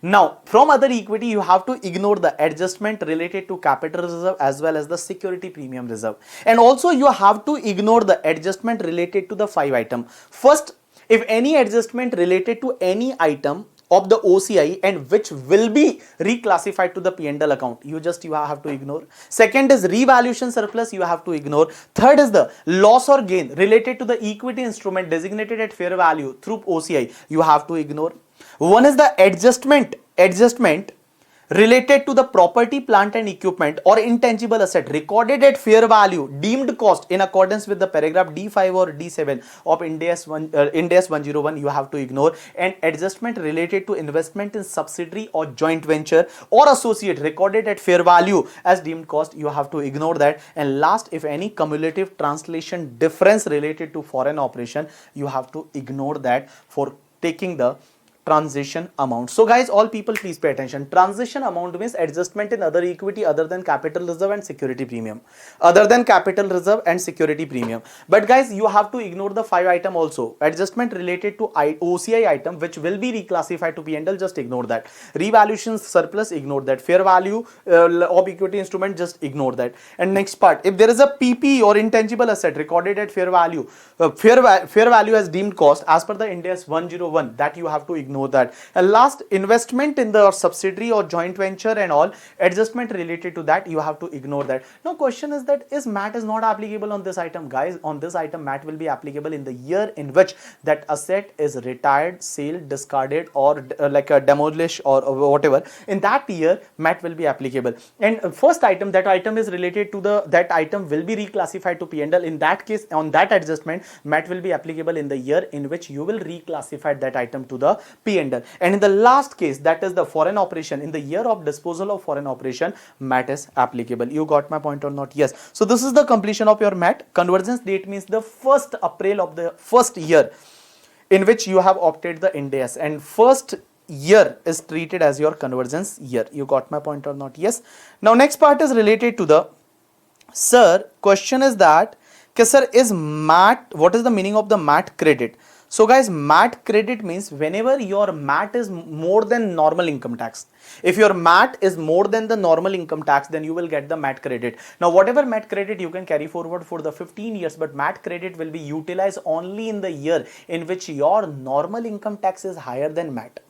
Now, from other equity, you have to ignore the adjustment related to capital reserve as well as the security premium reserve. And also you have to ignore the adjustment related to the 5 item. First, if any adjustment related to any item of the OCI and which will be reclassified to the P&L account, you have to ignore. Second is revaluation surplus, you have to ignore. Third is the loss or gain related to the equity instrument designated at fair value through OCI, you have to ignore. One is the adjustment related to the property, plant and equipment or intangible asset recorded at fair value deemed cost in accordance with the paragraph D5 or D7 of Ind AS 101, you have to ignore. And adjustment related to investment in subsidiary or joint venture or associate recorded at fair value as deemed cost, you have to ignore that. And last, if any cumulative translation difference related to foreign operation, you have to ignore that for taking the transition amount. So guys, all people please pay attention. Transition amount means adjustment in other equity other than capital reserve and security premium. Other than capital reserve and security premium. But guys, you have to ignore the 5 item also. Adjustment related to OCI item which will be reclassified to P&L, just ignore that. Revaluation surplus, ignore that. Fair value of equity instrument, just ignore that. And next part, if there is a PP or intangible asset recorded at fair value, fair value as deemed cost as per the Ind AS 101, that you have to ignore that. And last, investment in the subsidiary or joint venture and all, adjustment related to that, you have to ignore that. Now question is that is MAT is not applicable on this item? Guys, on this item MAT will be applicable in the year in which that asset is retired, sold, discarded or like a demolished or whatever. In that year MAT will be applicable. And first item, that item is related to that item will be reclassified to P&L. In that case, on that adjustment, MAT will be applicable in the year in which you will reclassify that item to the P&L. And in the last case, that is the foreign operation, in the year of disposal of foreign operation, MAT is applicable. You got my point or not? Yes. So this is the completion of your MAT. Convergence date means the 1st April of the first year in which you have opted the Ind AS, and first year is treated as your convergence year. You got my point or not? Yes. Now next part is related to the, sir, question is that, sir, is MAT, what is the meaning of the MAT credit? So guys, MAT credit means whenever your MAT is more than normal income tax. If your MAT is more than the normal income tax, then you will get the MAT credit. Now whatever MAT credit you can carry forward for the 15 years, but MAT credit will be utilized only in the year in which your normal income tax is higher than MAT.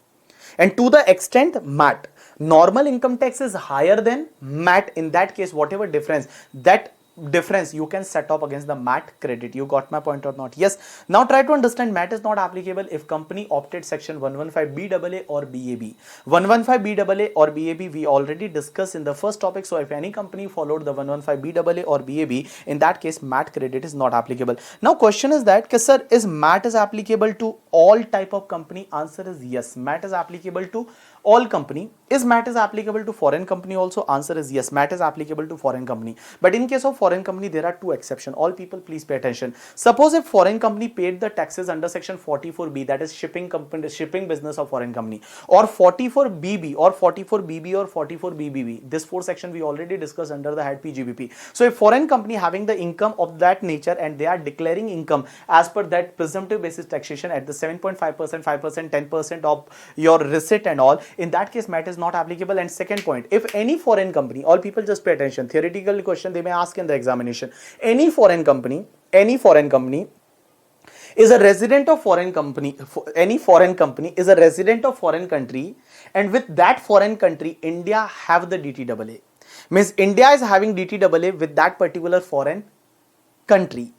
And to the extent MAT, normal income tax is higher than MAT, in that case whatever difference, that difference you can set off against the MAT credit. You got my point or not? Yes. Now try to understand, MAT is not applicable if company opted section 115BAA or BAB. 115BAA or BAB we already discussed in the first topic. So if any company followed the 115BAA or BAB, in that case MAT credit is not applicable. Now question is that, sir, is MAT is applicable to all type of company? Answer is yes. MAT is applicable to all company. Is MAT is applicable to foreign company also? Answer is yes. MAT is applicable to foreign company. But in case of foreign company, there are 2 exceptions. All people please pay attention. Suppose if foreign company paid the taxes under section 44B, that is shipping company, shipping business of foreign company, or 44BB or 44BB or 44BBB. This 4 section we already discussed under the head PGBP. So if foreign company having the income of that nature and they are declaring income as per that presumptive basis taxation at the 7.5%, 5%, 10% of your receipt and all, in that case MAT is not applicable. And second point, if any foreign company, all people just pay attention, theoretical question they may ask in the examination, any foreign company is a resident of foreign company, any foreign company is a resident of foreign country, and with that foreign country India have the DTAA, means India is having DTAA with that particular foreign country,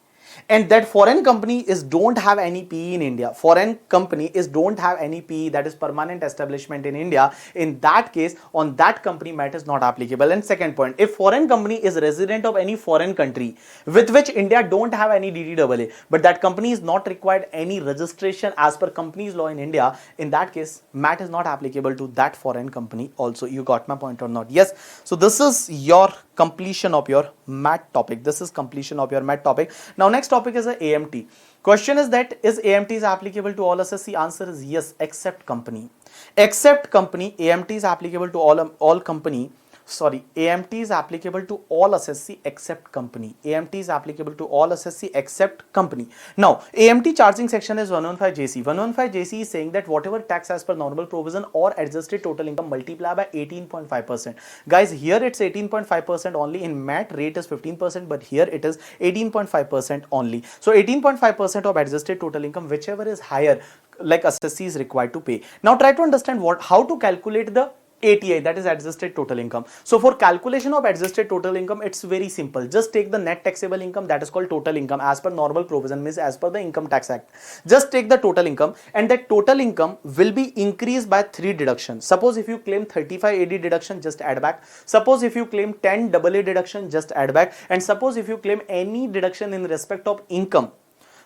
and that foreign company is don't have any PE in India, foreign company is don't have any PE, that is permanent establishment in India, in that case on that company MAT is not applicable. And second point, if foreign company is resident of any foreign country with which India don't have any DDAA, but that company is not required any registration as per companies law in India, in that case MAT is not applicable to that foreign company also. You got my point or not? Yes. So this is your completion of your MAT topic. This is completion of your MAT topic. Now next topic is a AMT. Question is that is AMT is applicable to all SSC? Answer is yes, except company. Except company, AMT is applicable to all company. Sorry, AMT is applicable to all SSC except company. AMT is applicable to all SSC except company. Now, AMT charging section is 115JC. 115JC is saying that whatever tax as per normal provision or adjusted total income multiply by 18.5%. Guys, here it's 18.5% only. In MAT rate is 15%, but here it is 18.5% only. So 18.5% of adjusted total income, whichever is higher, like SSC is required to pay. Now try to understand how to calculate the ATI, that is adjusted total income. So for calculation of adjusted total income, it's very simple. Just take the net taxable income, that is called total income as per normal provision, means as per the Income Tax Act. Just take the total income, and that total income will be increased by 3 deductions. Suppose if you claim 35 AD deduction, just add back. Suppose if you claim 10 AA deduction, just add back. And suppose if you claim any deduction in respect of income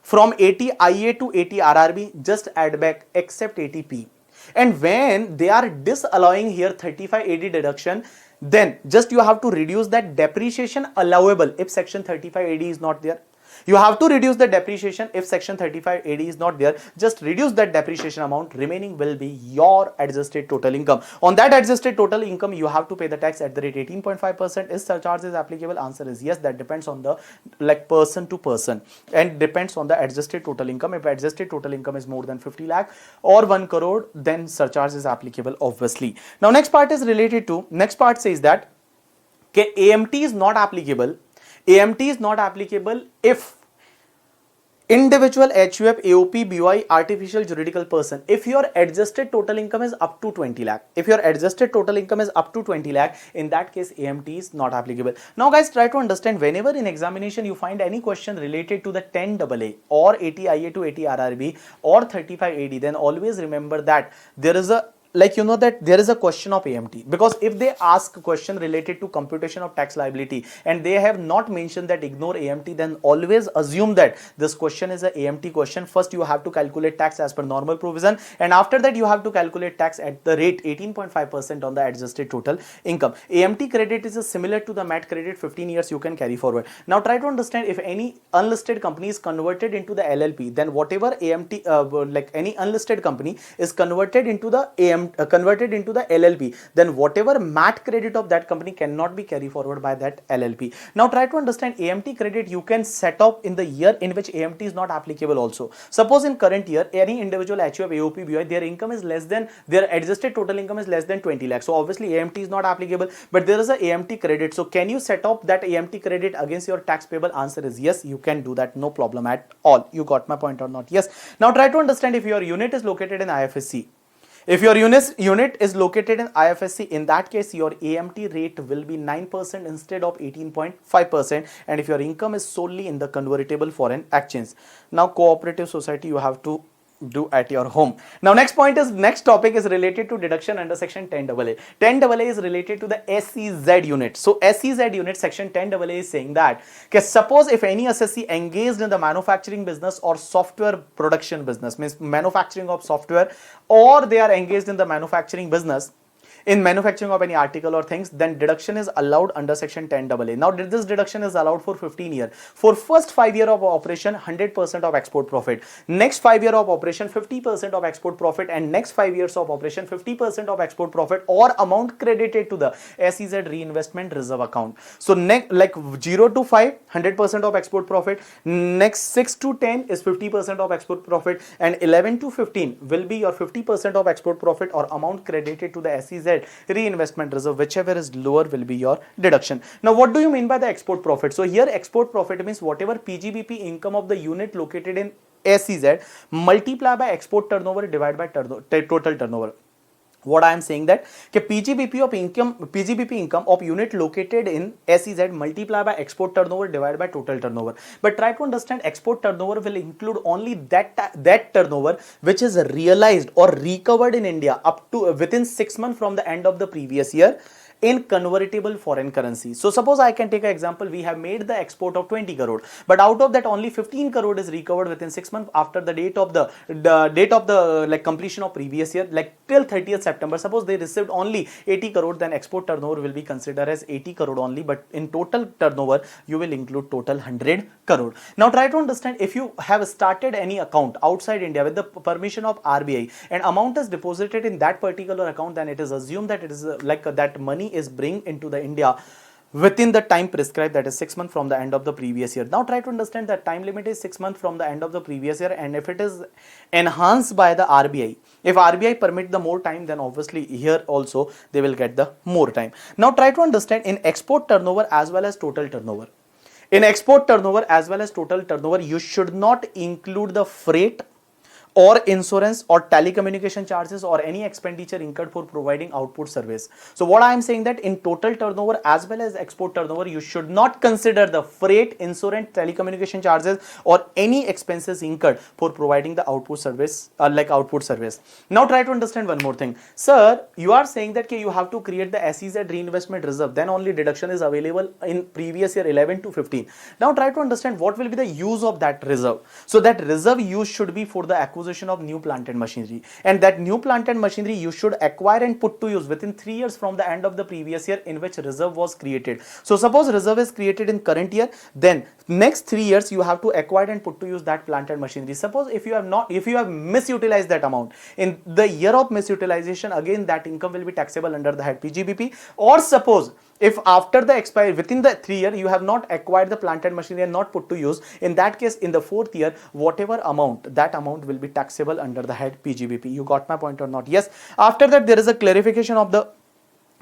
from 80 IA to 80 RRB, just add back except 80P. And when they are disallowing here 35 AD deduction, then just you have to reduce that depreciation allowable if section 35 AD is not there. You have to reduce the depreciation if section 35 AD is not there. Just reduce that depreciation amount, remaining will be your adjusted total income. On that adjusted total income, you have to pay the tax at the rate 18.5%. Is surcharge is applicable? Answer is yes. That depends on the person to person and depends on the adjusted total income. If adjusted total income is more than 50 lakh or 1 crore, then surcharge is applicable obviously. Now next part is related to, next part says that AMT is not applicable. AMT is not applicable if individual HUF, AOP, BOI, artificial juridical person, if your adjusted total income is up to 20 lakh, if your adjusted total income is up to 20 lakh, in that case AMT is not applicable. Now guys, try to understand, whenever in examination you find any question related to the 10 AA or 80 IA to 80 RRB or 35 AD, then always remember that there is a that there is a question of AMT, because if they ask a question related to computation of tax liability and they have not mentioned that ignore AMT, then always assume that this question is a AMT question. First you have to calculate tax as per normal provision, and after that you have to calculate tax at the rate 18.5% on the adjusted total income. AMT credit is similar to the MAT credit, 15 years you can carry forward. Now try to understand, if any unlisted company is converted into the LLP, then whatever AMT any unlisted company is converted into the LLP, then whatever MAT credit of that company cannot be carried forward by that LLP. Now try to understand, AMT credit you can set up in the year in which AMT is not applicable also. Suppose in current year any individual HUF, AOP, BOI, their income is less than, their adjusted total income is less than 20 lakhs. So obviously AMT is not applicable, but there is a AMT credit. So can you set up that AMT credit against your tax payable? Answer is yes, you can do that, no problem at all. You got my point or not? Yes. Now try to understand, if your unit is located in IFSC, if your unit is located in IFSC, in that case your AMT rate will be 9% instead of 18.5%, and if your income is solely in the convertible foreign exchange. Now cooperative society you have to do at your home. Now next topic is related to deduction under section 10AA. 10AA is related to the SEZ unit. So SEZ unit section 10AA is saying that suppose if any SSC engaged in the manufacturing business or software production business, means manufacturing of software, or they are engaged in the manufacturing business, in manufacturing of any article or things, then deduction is allowed under section 10AA. Now this deduction is allowed for 15 years. For first 5 year of operation, 100% of export profit. Next 5 year of operation, 50% of export profit, and next 5 years of operation, 50% of export profit or amount credited to the SEZ reinvestment reserve account. So next, like 0 to 5, 100% of export profit. Next 6 to 10 is 50% of export profit, and 11 to 15 will be your 50% of export profit or amount credited to the SEZ reinvestment reserve, whichever is lower will be your deduction. Now what do you mean by the export profit? So here export profit means whatever PGBP income of the unit located in SEZ multiply by export turnover divided by total turnover. what I am saying that PGBP income of unit located in SEZ multiply by export turnover divided by total turnover. But try to understand, export turnover will include only that turnover which is realized or recovered in India up to within 6 months from the end of the previous year in convertible foreign currency. So suppose I can take an example, we have made the export of 20 crore, but out of that only 15 crore is recovered within 6 months after the date of the like completion of previous year, like till 30th September. Suppose they received only 80 crore, then export turnover will be considered as 80 crore only, but in total turnover you will include total 100 crore. Now try to understand, if you have started any account outside India with the permission of RBI and amount is deposited in that particular account, then it is assumed that it is that money is bring into the India within the time prescribed, that is 6 months from the end of the previous year. Now try to understand that time limit is 6 months from the end of the previous year, and if it is enhanced by the RBI, if RBI permit the more time, then obviously here also they will get the more time. Now try to understand, in export turnover as well as total turnover, in export turnover as well as total turnover, you should not include the freight or insurance or telecommunication charges or any expenditure incurred for providing output service. So what I am saying that in total turnover as well as export turnover, you should not consider the freight, insurance, telecommunication charges or any expenses incurred for providing the output service, output service. Now try to understand one more thing. Sir, you are saying that you have to create the SEZ reinvestment reserve, then only deduction is available in previous year 11 to 15. Now try to understand what will be the use of that reserve. So that reserve use should be for the acquisition of new plant and machinery, and that new plant and machinery you should acquire and put to use within 3 years from the end of the previous year in which reserve was created. So suppose reserve is created in current year, then next 3 years you have to acquire and put to use that plant and machinery. Suppose if you have misutilized that amount in the year of misutilization, again that income will be taxable under the head PGBP. Or suppose if after the expiry within the 3 year you have not acquired the plant and machinery and not put to use, in that case in the 4th year whatever amount, that amount will be taxable under the head PGBP. You got my point or not? Yes. After that there is a clarification of the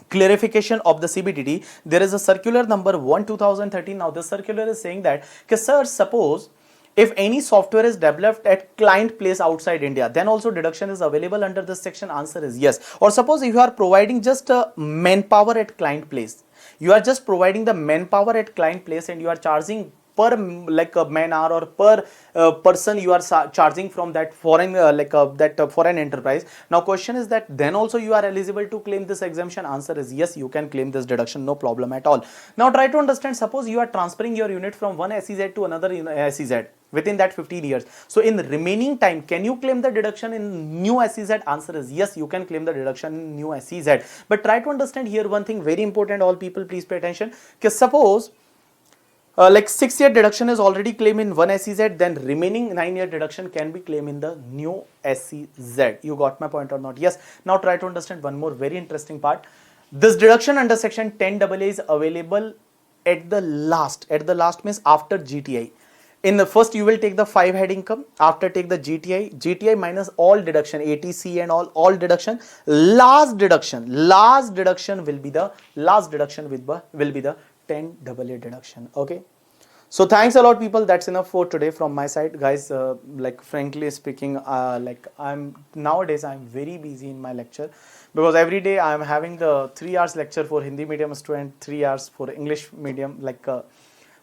CBDT. There is a circular number 1/2013. Now this circular is saying that, sir, suppose if any software is developed at client place outside India, then also deduction is available under this section. Answer is yes. Or suppose if you are providing just manpower at client place, you are just providing the manpower at client place and you are charging per a man hour or per person you are charging from that foreign foreign enterprise. Now question is that then also you are eligible to claim this exemption. Answer is yes, you can claim this deduction, no problem at all. Now try to understand, suppose you are transferring your unit from one SEZ to another SEZ within that 15 years. So in remaining time, can you claim the deduction in new SEZ? Answer is yes, you can claim the deduction in new SEZ. But try to understand here one thing very important, all people please pay attention. Suppose 6-year deduction is already claimed in one SEZ, then remaining 9-year deduction can be claimed in the new SEZ. You got my point or not? Yes. Now try to understand one more very interesting part. This deduction under section 10AA is available at the last means after GTI. In the first you will take the 5 head income, after take the GTI minus all deduction, ATC and all deduction. Last deduction will be the 10AA deduction. Okay, so thanks a lot people, that's enough for today from my side guys. Frankly speaking, I'm very busy in my lecture because every day I'm having the 3 hours lecture for Hindi medium student, 3 hours for English medium,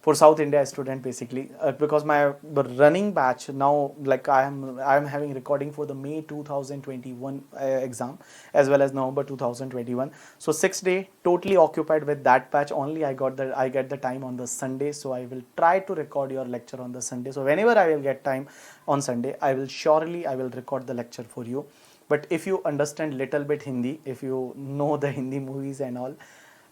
for South India student basically, because my running batch now, I am having recording for the May 2021 exam as well as November 2021. So 6 days totally occupied with that batch only. I get the time on the Sunday, so I will try to record your lecture on the Sunday. So whenever I will get time on Sunday, I will record the lecture for you. But if you understand little bit Hindi, if you know the Hindi movies and all,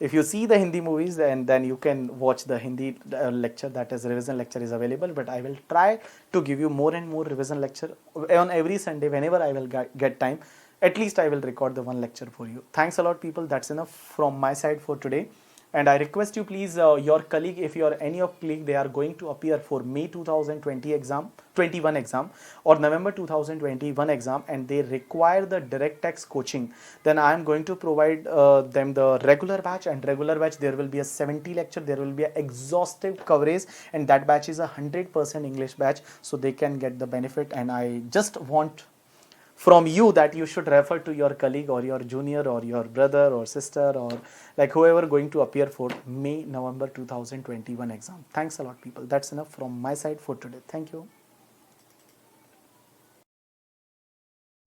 if you see the Hindi movies, then you can watch the Hindi lecture, that is revision lecture is available. But I will try to give you more and more revision lecture on every Sunday whenever I will get time. At least I will record the one lecture for you. Thanks a lot people, that's enough from my side for today. And I request you please, your colleague, if you are any of colleague, they are going to appear for May 2021 exam or November 2021 exam and they require the direct tax coaching, then I am going to provide them the regular batch, and regular batch there will be a 70 lecture, there will be an exhaustive coverage, and that batch is a 100% English batch, so they can get the benefit. And I just want from you that you should refer to your colleague or your junior or your brother or sister or like whoever going to appear for May November 2021 exam. Thanks a lot, people. That's enough from my side for today. Thank you.